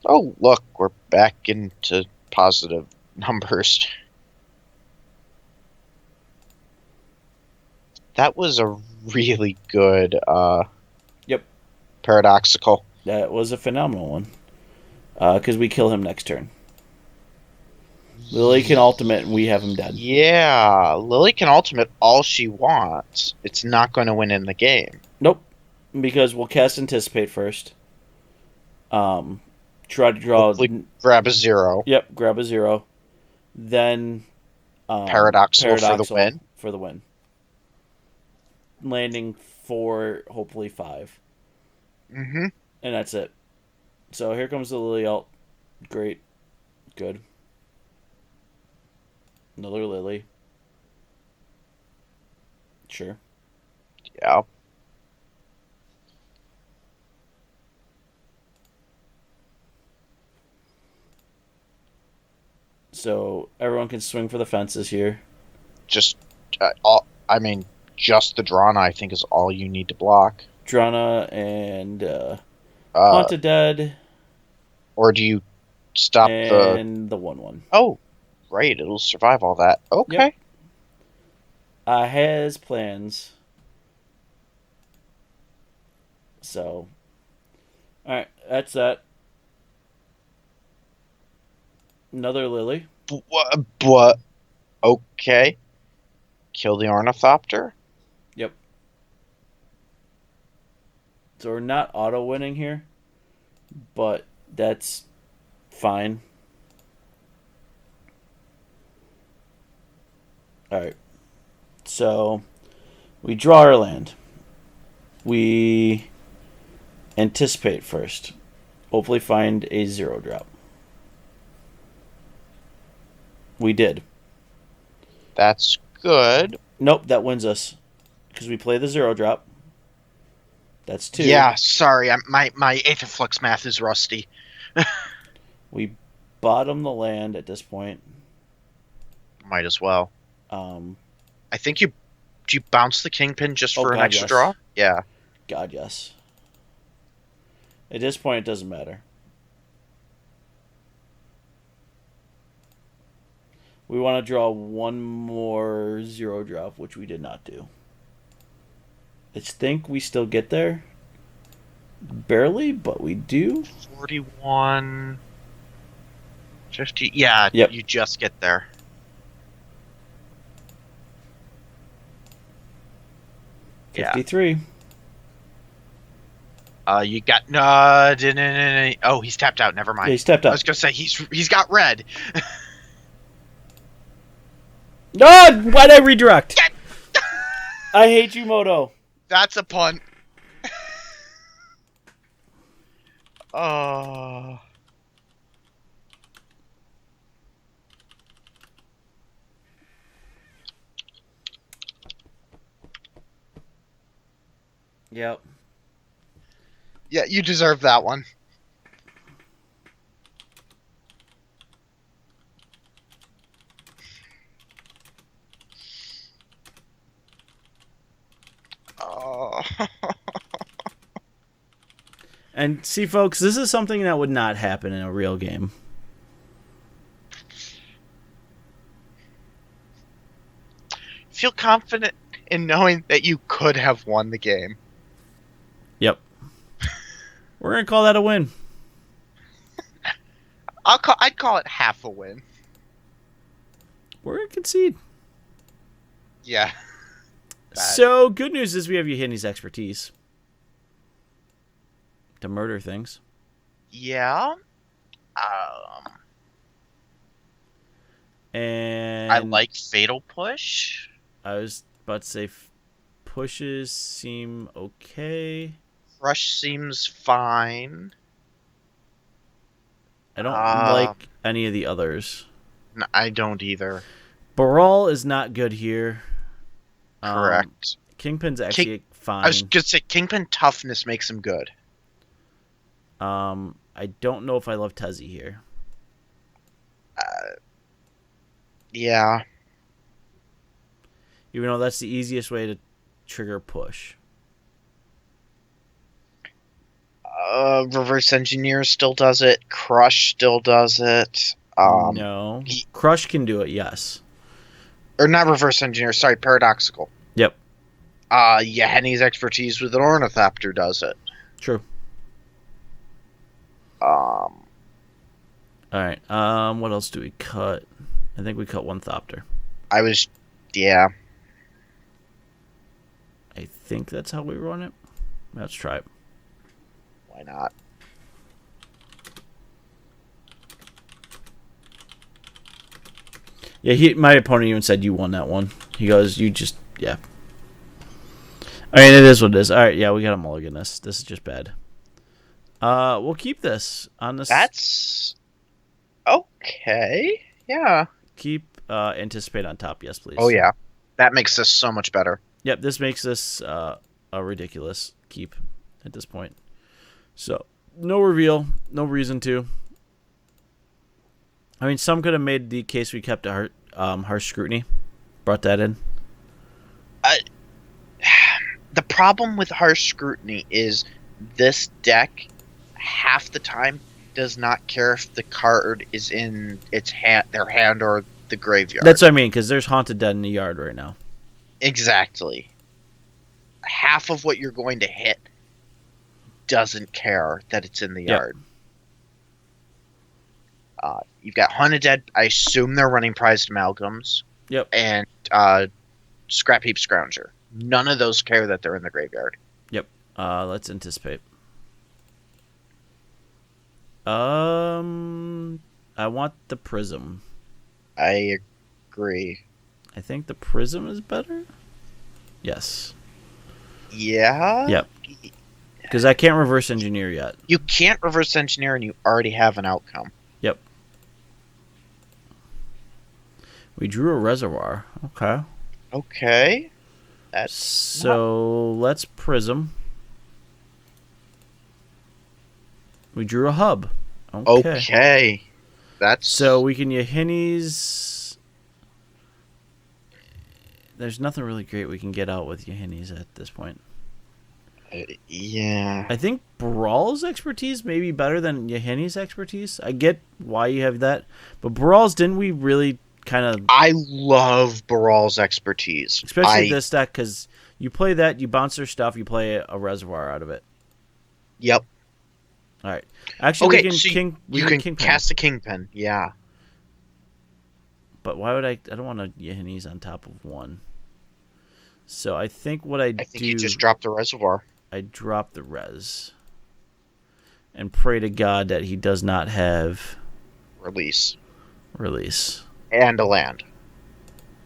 Speaker 2: Oh, look, we're back into positive numbers. That was a really good
Speaker 1: Yep.
Speaker 2: Paradoxical.
Speaker 1: That was a phenomenal one. Because we kill him next turn. Lily can ultimate and we have him dead.
Speaker 2: Yeah, Lily can ultimate all she wants. It's not going to win in the game.
Speaker 1: Nope. Because we'll cast Anticipate first. Try to draw...
Speaker 2: Hopefully grab a 0.
Speaker 1: Yep, grab a 0. Then...
Speaker 2: Paradoxical for the win.
Speaker 1: For the win. Landing 4, hopefully 5.
Speaker 2: Mm-hmm.
Speaker 1: And that's it. So here comes the Lily ult. Great. Good. Another Lily. Sure.
Speaker 2: Yeah.
Speaker 1: So everyone can swing for the fences here.
Speaker 2: Just, just the Drana, I think, is all you need to block.
Speaker 1: Drana and Haunted Dead.
Speaker 2: Or do you stop
Speaker 1: and the 1/1?
Speaker 2: Oh, right. It'll survive all that. Okay.
Speaker 1: Yep. Has plans. So, alright, that's that. Another Lily.
Speaker 2: What? Okay. Kill the Ornithopter?
Speaker 1: Yep. So we're not auto-winning here, but that's fine. Alright. So, we draw our land. We anticipate first. Hopefully find a 0-drop. We did.
Speaker 2: That's good.
Speaker 1: Nope, that wins us. Because we play the 0-drop. That's 2.
Speaker 2: Yeah, sorry. My Aetherflux math is rusty.
Speaker 1: We bottom the land at this point.
Speaker 2: Might as well. I think do you bounce the Kingpin just for an extra draw? Yeah.
Speaker 1: God, yes. At this point, it doesn't matter. We want to draw one more 0-drop, which we did not do. I think we still get there. Barely, but we do.
Speaker 2: 41... 50... Yeah,
Speaker 1: yep.
Speaker 2: You just get there.
Speaker 1: Yeah. 53.
Speaker 2: You got... No, oh, he's tapped out. Never mind.
Speaker 1: Yeah, he's tapped out.
Speaker 2: I was going to say, he's got red.
Speaker 1: No! Why'd I redirect? I hate you, Moto.
Speaker 2: That's a punt. Oh.
Speaker 1: Yep.
Speaker 2: Yeah, you deserve that one.
Speaker 1: And see, folks, this is something that would not happen in a real game.
Speaker 2: Feel confident in knowing that you could have won the game.
Speaker 1: Yep. We're going to call that a win.
Speaker 2: I'd call it half a win.
Speaker 1: We're going to concede.
Speaker 2: Yeah.
Speaker 1: So, good news is we have Yohini's expertise to murder things.
Speaker 2: Yeah.
Speaker 1: And
Speaker 2: I like Fatal Push.
Speaker 1: I was about to say pushes seem okay.
Speaker 2: Crush seems fine.
Speaker 1: I don't like any of the others.
Speaker 2: No, I don't either.
Speaker 1: Baral is not good here.
Speaker 2: Correct.
Speaker 1: Kingpin's actually fine.
Speaker 2: I was going to say, Kingpin toughness makes him good.
Speaker 1: I don't know if I love Tezzy here.
Speaker 2: Yeah.
Speaker 1: Even though that's the easiest way to trigger push.
Speaker 2: Reverse Engineer still does it. Crush still does it.
Speaker 1: No. Crush can do it, yes.
Speaker 2: Or not Reverse Engineer, sorry, Paradoxical.
Speaker 1: Yep.
Speaker 2: Henny's expertise with an Ornithopter does it.
Speaker 1: True. Alright, what else do we cut? I think we cut one Thopter.
Speaker 2: Yeah.
Speaker 1: I think that's how we run it. Let's try it.
Speaker 2: Why not?
Speaker 1: Yeah, my opponent even said you won that one. He goes, yeah. I mean, it is what it is. Alright, yeah, we got a mulligan this. This is just bad. We'll keep this on this.
Speaker 2: That's okay. Yeah.
Speaker 1: Keep anticipate on top, yes, please.
Speaker 2: Oh yeah, that makes this so much better.
Speaker 1: Yep, this makes this a ridiculous keep at this point. So no reveal, no reason to. I mean, some could have made the case we kept a harsh scrutiny, brought that in.
Speaker 2: The problem with harsh scrutiny is this deck half the time does not care if the card is in their hand or the graveyard.
Speaker 1: That's what I mean, because there's Haunted Dead in the yard right now.
Speaker 2: Exactly. Half of what you're going to hit doesn't care that it's in the yard. You've got Haunted Dead. I assume they're running prized amalgams.
Speaker 1: Yep.
Speaker 2: And Scrap Heap Scrounger. None of those care that they're in the graveyard.
Speaker 1: Yep. Let's anticipate. I want the Prism.
Speaker 2: I agree.
Speaker 1: I think the Prism is better. Yes.
Speaker 2: Yeah?
Speaker 1: Yep. Because I can't reverse engineer yet.
Speaker 2: You can't reverse engineer and you already have an outcome.
Speaker 1: Yep. We drew a reservoir. Okay.
Speaker 2: Okay.
Speaker 1: Let's Prism. We drew a hub.
Speaker 2: Okay.
Speaker 1: So we can Yohini's. There's nothing really great we can get out with Yohini's at this point.
Speaker 2: Yeah.
Speaker 1: I think Brawl's expertise may be better than Yohini's expertise. I get why you have that, but Brawl's, didn't we really kind of...
Speaker 2: I love Baral's expertise.
Speaker 1: Especially this deck, because you play that, you bounce their stuff, you play a reservoir out of it.
Speaker 2: Yep.
Speaker 1: All right. Actually,
Speaker 2: okay, you can cast a Kingpin, yeah.
Speaker 1: But why would I don't want to Yohini's on top of one. So I think what I think
Speaker 2: you just drop the reservoir.
Speaker 1: I drop the res. And pray to God that he does not have...
Speaker 2: Release.
Speaker 1: And
Speaker 2: a land.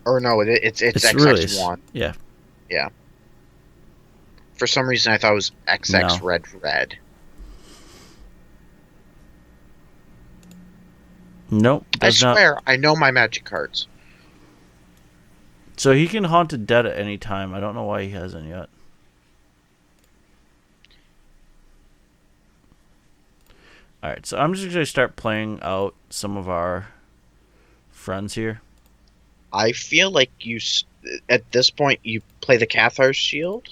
Speaker 2: Or no, it's XX1.
Speaker 1: Yeah.
Speaker 2: Yeah. For some reason I thought it was XX red.
Speaker 1: Nope.
Speaker 2: I swear, I know my Magic cards.
Speaker 1: So he can Haunted Dead at any time. I don't know why he hasn't yet. Alright, so I'm just going to start playing out some of our friends here.
Speaker 2: I feel like at this point, you play the Cathar's Shield.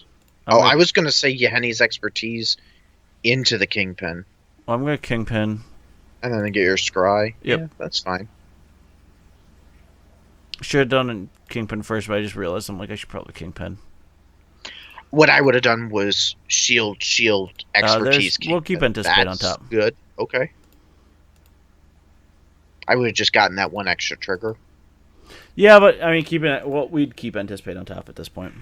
Speaker 2: I was going to say Yahenni's expertise into the Kingpin.
Speaker 1: I'm going to Kingpin.
Speaker 2: And then get your Scry.
Speaker 1: Yep.
Speaker 2: Yeah, that's fine.
Speaker 1: Should have done Kingpin first, but I just realized I should probably Kingpin.
Speaker 2: What I would have done was shield, expertise.
Speaker 1: We'll keep Anticipate on top.
Speaker 2: Good. Okay. I would have just gotten that one extra trigger.
Speaker 1: Yeah, but I mean, we'd keep Anticipate on top at this point.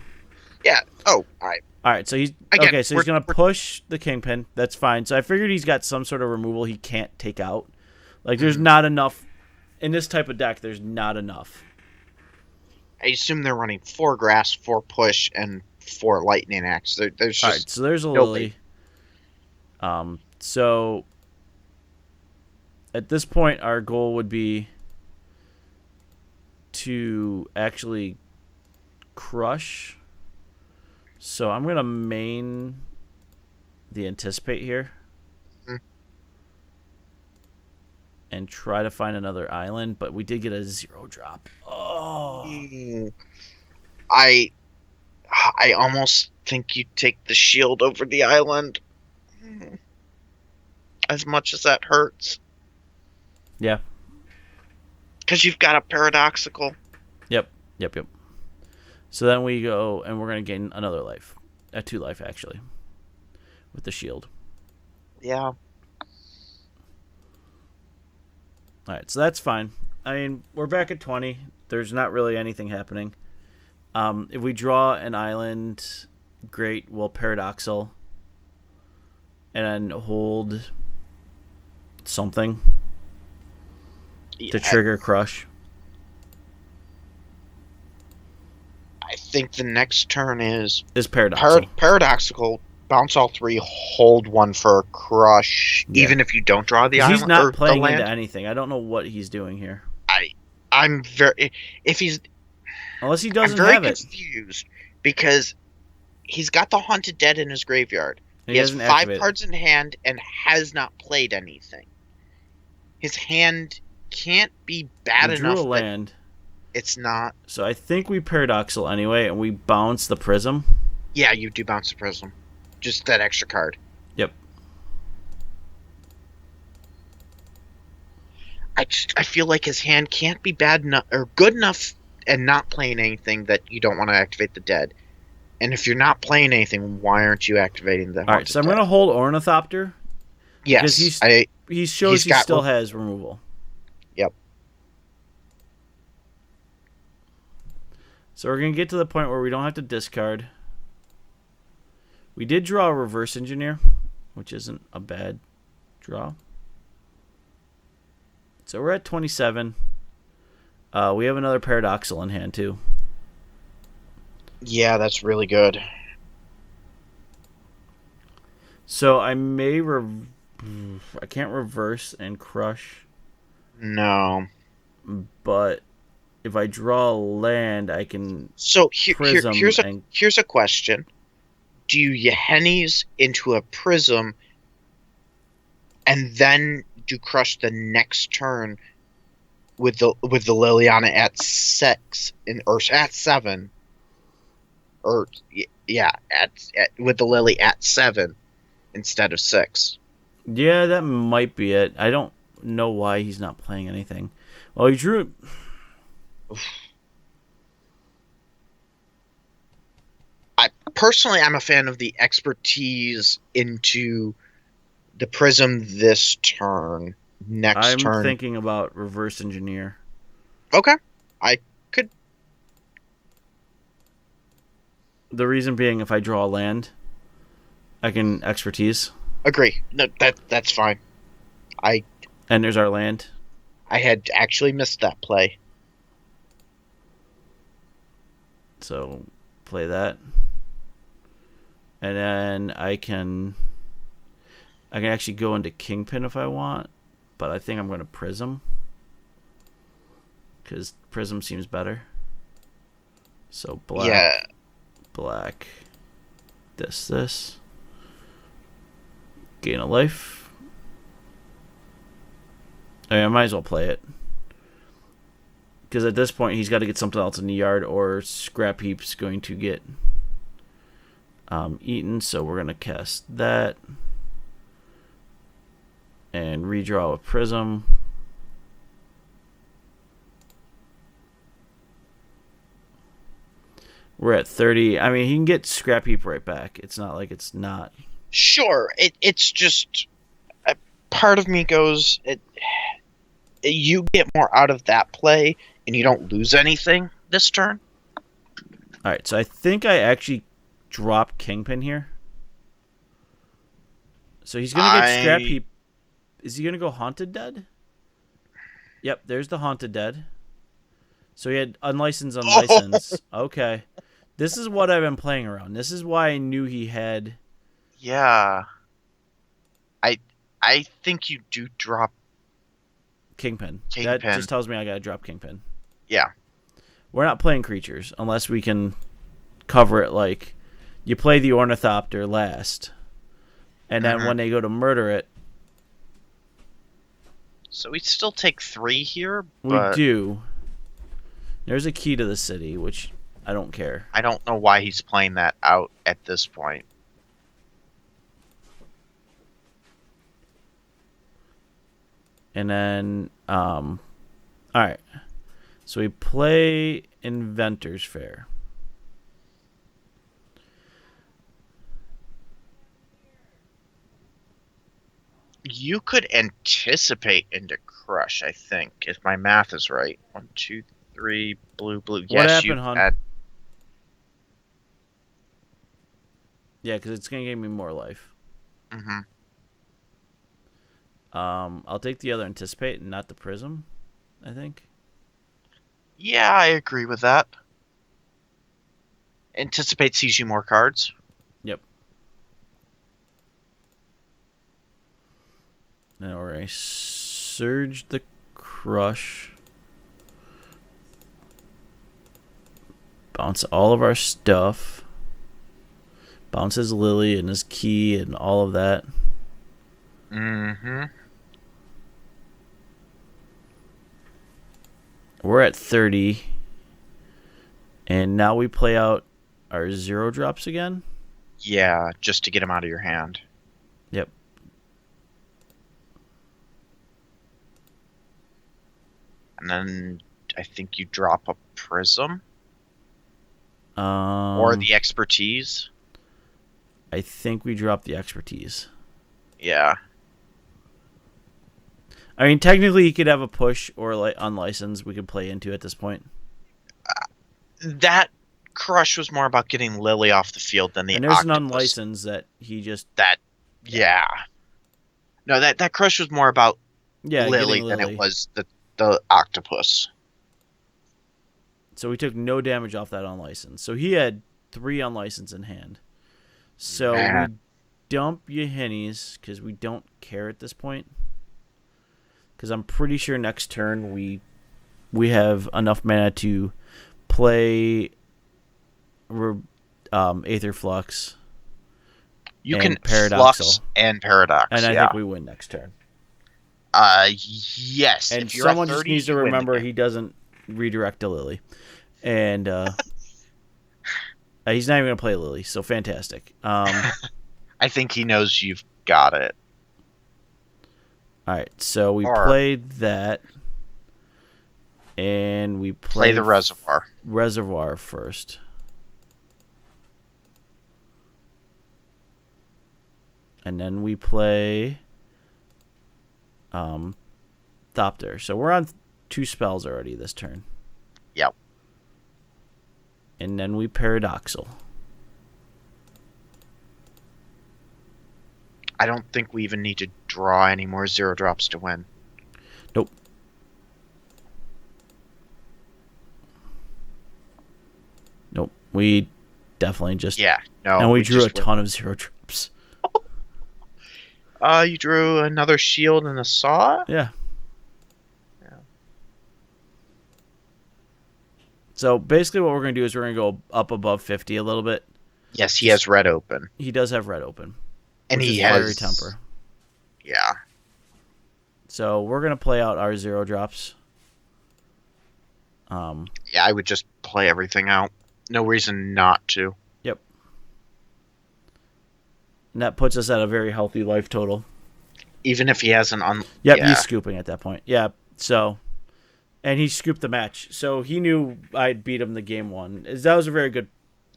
Speaker 2: Yeah. Oh, all right.
Speaker 1: All right, so he's gonna push the Kingpin. That's fine. So I figured he's got some sort of removal he can't take out. There's not enough in this type of deck. There's not enough.
Speaker 2: I assume they're running 4 grass, 4 push, and 4 lightning axe. There's just
Speaker 1: all right. So there's a Lily. So at this point, our goal would be to actually crush. So I'm going to main the Anticipate here. And try to find another island, but we did get a 0 drop. Oh.
Speaker 2: I almost think you take the shield over the island. As much as that hurts.
Speaker 1: Yeah.
Speaker 2: Because you've got a paradoxical.
Speaker 1: Yep. So then we go, and we're going to gain another life. 2 life, actually. With the shield.
Speaker 2: Yeah.
Speaker 1: Alright, so that's fine. I mean, we're back at 20. There's not really anything happening. If we draw an island, great. We'll Paradoxal. And then hold something to trigger Crush.
Speaker 2: I think the next turn is
Speaker 1: Paradoxal.
Speaker 2: Paradoxical. Bounce all 3, hold 1 for Crush, even if you don't draw the island.
Speaker 1: He's not
Speaker 2: or
Speaker 1: playing
Speaker 2: the land.
Speaker 1: into anything. I don't know what he's doing here.
Speaker 2: I'm very...
Speaker 1: Unless he doesn't
Speaker 2: I'm very
Speaker 1: have
Speaker 2: confused because he's got the Haunted Dead in his graveyard.
Speaker 1: He
Speaker 2: has 5 cards in hand and has not played anything. His hand can't be bad enough.
Speaker 1: Drew a land.
Speaker 2: It's not.
Speaker 1: So I think we Paradoxal anyway, and we bounce the Prism.
Speaker 2: Yeah, you do bounce the Prism. Just that extra card.
Speaker 1: Yep.
Speaker 2: I feel like his hand can't be bad enough or good enough and not playing anything that you don't want to activate the dead. And if you're not playing anything, why aren't you activating the
Speaker 1: All right, so I'm going to hold Ornithopter.
Speaker 2: Yes.
Speaker 1: Because he shows he still has removal.
Speaker 2: Yep.
Speaker 1: So we're going to get to the point where we don't have to discard. We did draw a Reverse Engineer, which isn't a bad draw. So we're at 27. We have another Paradoxal in hand, too.
Speaker 2: Yeah, that's really good.
Speaker 1: So I may I can't reverse and crush.
Speaker 2: No.
Speaker 1: But if I draw a land, I can
Speaker 2: here's a question. Do you Yahenni's into a Prism and then do crush the next turn with the Liliana at 6 or at 7? Or with the Lily at 7 instead of 6.
Speaker 1: Yeah, that might be it. I don't know why he's not playing anything. Well, he drew.
Speaker 2: I'm a fan of the expertise into the Prism this turn. Next turn,
Speaker 1: I'm thinking about Reverse Engineer.
Speaker 2: Okay, I could.
Speaker 1: The reason being, if I draw a land, I can expertise.
Speaker 2: Agree. No, that's fine.
Speaker 1: And there's our land.
Speaker 2: I had actually missed that play.
Speaker 1: So play that. And then I can actually go into Kingpin if I want, but I think I'm going to Prism because Prism seems better. So black, this, gain a life. I might as well play it because at this point he's got to get something else in the yard or Scrap Heap's going to get eaten, so we're going to cast that. And redraw a prism. We're at 30. I mean, he can get Scrap Heap right back. It's not like it's not.
Speaker 2: Sure. It's just... part of me goes... you get more out of that play, and you don't lose anything this turn.
Speaker 1: Alright, so I think I actually dropped Kingpin here. So he's going to get Scrap Heap. Is he going to go Haunted Dead? Yep, there's the Haunted Dead. So he had Unlicensed. Okay. This is what I've been playing around. This is why I knew he had...
Speaker 2: Yeah. I think you do drop...
Speaker 1: Kingpin. That just tells me I got to drop Kingpin.
Speaker 2: Yeah.
Speaker 1: We're not playing creatures unless we can cover it like you play the Ornithopter last. And then when they go to murder it...
Speaker 2: So we still take 3 here,
Speaker 1: but... We do. There's a key to the city, which I don't care.
Speaker 2: I don't know why he's playing that out at this point.
Speaker 1: And then, alright. So we play Inventor's Fair.
Speaker 2: You could anticipate into Crush, I think, if my math is right. 1, 2, 3, blue.
Speaker 1: What
Speaker 2: yes,
Speaker 1: happened, hon? Yeah, because it's going to give me more life.
Speaker 2: Mm-hmm.
Speaker 1: I'll take the other Anticipate and not the Prism, I think.
Speaker 2: Yeah, I agree with that. Anticipate sees you more cards.
Speaker 1: Yep. Now we're going to Surge the Crush. Bounce all of our stuff. Bounce his Lily and his key and all of that.
Speaker 2: Mm-hmm.
Speaker 1: We're at 30. And now we play out our 0 drops again?
Speaker 2: Yeah, just to get them out of your hand.
Speaker 1: Yep.
Speaker 2: And then I think you drop a Prism.
Speaker 1: Or
Speaker 2: or the Expertise.
Speaker 1: I think we drop the Expertise.
Speaker 2: Yeah.
Speaker 1: I mean, technically, you could have a push or like unlicensed we could play into at this point.
Speaker 2: That Crush was more about getting Lily off the field than the
Speaker 1: And there's
Speaker 2: Octopus.
Speaker 1: an unlicensed that he just...
Speaker 2: Yeah. No, that Crush was more about
Speaker 1: Lily
Speaker 2: than it was the Octopus.
Speaker 1: So we took no damage off that unlicensed. So he had 3 unlicensed in hand. So we dump Yahinis because we don't care at this point. Because I'm pretty sure next turn we have enough mana to play Aetherflux.
Speaker 2: You can
Speaker 1: Paradoxal.
Speaker 2: Flux and Paradox.
Speaker 1: And I think we win next turn.
Speaker 2: Yes.
Speaker 1: And
Speaker 2: if you're
Speaker 1: someone
Speaker 2: at 30,
Speaker 1: just needs to remember he doesn't redirect a Lily. And he's not even going to play Lily, so fantastic.
Speaker 2: I think he knows you've got it.
Speaker 1: All right, so we played that, and we
Speaker 2: play the Reservoir.
Speaker 1: Reservoir first. And then we play Thopter. So we're on 2 spells already this turn.
Speaker 2: Yep.
Speaker 1: And then we Paradoxal.
Speaker 2: I don't think we even need to draw any more 0 drops to win.
Speaker 1: Nope. Nope. We definitely just...
Speaker 2: Yeah, no.
Speaker 1: And we drew a ton of 0 drops.
Speaker 2: You drew another shield and a saw?
Speaker 1: Yeah. So basically what we're going to do is we're going to go up above 50 a little bit.
Speaker 2: Yes, he has red open.
Speaker 1: He does have red open.
Speaker 2: And he has...
Speaker 1: Fiery Temper.
Speaker 2: Yeah.
Speaker 1: So we're going to play out our 0 drops.
Speaker 2: Yeah, I would just play everything out. No reason not to.
Speaker 1: Yep. And that puts us at a very healthy life total.
Speaker 2: Even if he has an
Speaker 1: Yep, he's scooping at that point. Yeah, so... And he scooped the match. So he knew I'd beat him the game one. That was a very good,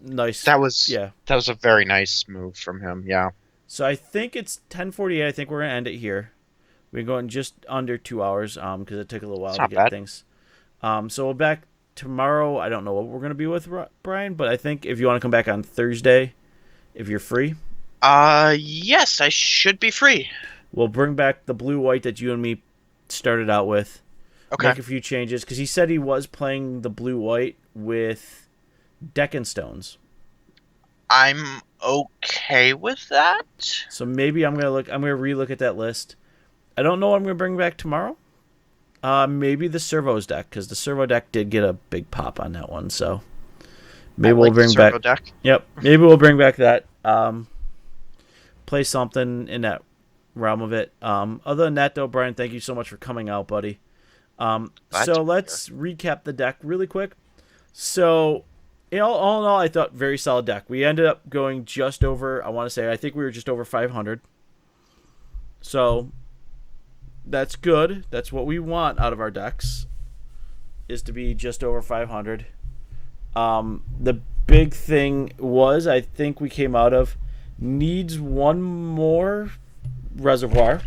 Speaker 1: nice...
Speaker 2: That was a very nice move from him, yeah.
Speaker 1: So I think it's 10:48. I think we're going to end it here. We're going just under 2 hours because it took a little while to get things. So we'll back tomorrow. I don't know what we're going to be with, Brian, but I think if you want to come back on Thursday, if you're free.
Speaker 2: Yes, I should be free.
Speaker 1: We'll bring back the blue-white that you and me started out with.
Speaker 2: Okay.
Speaker 1: Make a few changes because he said he was playing the blue-white with Deccan Stones.
Speaker 2: I'm okay with that.
Speaker 1: So maybe I'm gonna relook at that list. I don't know what I'm gonna bring back tomorrow. Maybe the servos deck because the servo deck did get a big pop on that one. So maybe we'll bring back
Speaker 2: servo deck.
Speaker 1: Yep, maybe we'll bring back that. Play something in that realm of it. Other than that, though, Brian, thank you so much for coming out, buddy. So let's recap the deck really quick. So, all in all, I thought very solid deck. We ended up going just over, I think we were just over 500. So, that's good. That's what we want out of our decks, is to be just over 500. The big thing was, I think we came out of, needs one more reservoir.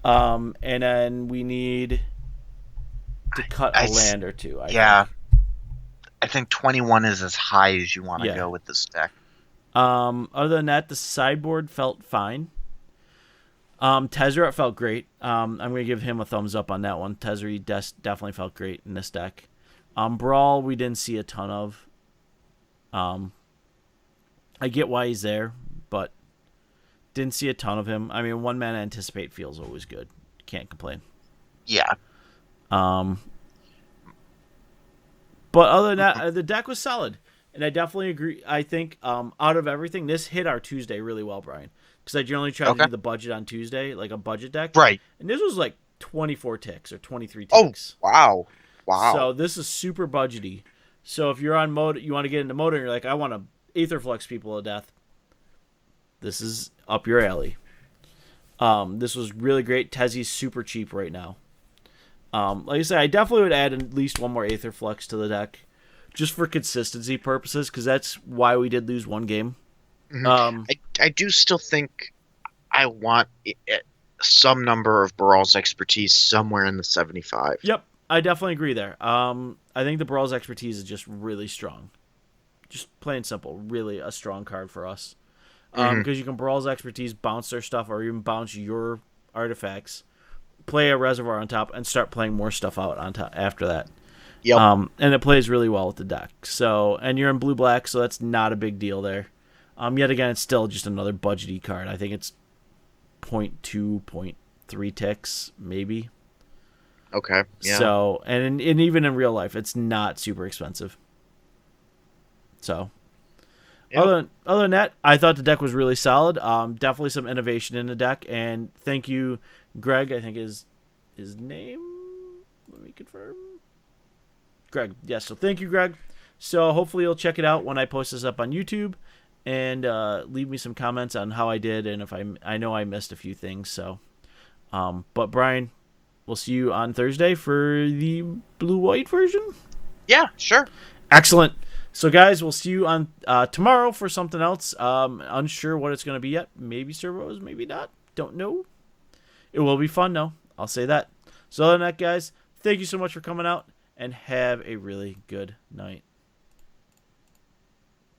Speaker 1: And then we need to cut a land or two.
Speaker 2: I think 21 is as high as you want to go with this deck.
Speaker 1: Other than that, the sideboard felt fine. Tezzeret felt great. I'm going to give him a thumbs up on that one. Tezzeret definitely felt great in this deck. Brawl, we didn't see a ton of. I get why he's there, but didn't see a ton of him. I mean, one man anticipate feels always good. Can't complain.
Speaker 2: Yeah.
Speaker 1: But other than that, the deck was solid. And I definitely agree. I think out of everything, this hit our Tuesday really well, Brian. Because I generally try to do the budget on Tuesday, like a budget deck.
Speaker 2: Right.
Speaker 1: And this was like 24 ticks or 23 ticks.
Speaker 2: Oh, wow.
Speaker 1: So this is super budgety. So if you're on mode, you want to get into mode and you're like, I want to Aetherflux people to death. This is up your alley. This was really great. Tezzy's super cheap right now. Like I said, I definitely would add at least one more Aetherflux to the deck, just for consistency purposes, because that's why we did lose one game.
Speaker 2: Mm-hmm. I do still think I want some number of Baral's expertise somewhere in the 75.
Speaker 1: Yep, I definitely agree there. I think the Baral's expertise is just really strong. Just plain simple, really a strong card for us. Because you can Baral's expertise, bounce their stuff, or even bounce your artifacts, play a reservoir on top, and start playing more stuff out on top after that.
Speaker 2: Yep.
Speaker 1: And it plays really well with the deck. So, and you're in blue-black, so that's not a big deal there. Yet again, it's still just another budgety card. I think it's 0.2, 0.3 ticks, maybe.
Speaker 2: Okay. Yeah.
Speaker 1: So, and even in real life, it's not super expensive. So, yep. Other than that, I thought the deck was really solid. Definitely some innovation in the deck, and thank you, Greg. I think is his name. Let me confirm. Greg. Yes. So thank you, Greg. So hopefully you'll check it out when I post this up on YouTube, and leave me some comments on how I did, and if I know I missed a few things. So, but Brian, we'll see you on Thursday for the blue-white version.
Speaker 2: Yeah. Sure.
Speaker 1: Excellent. So, guys, we'll see you on tomorrow for something else. Unsure what it's going to be yet. Maybe servos, maybe not. Don't know. It will be fun, though. I'll say that. So, other than that, guys, thank you so much for coming out, and have a really good night.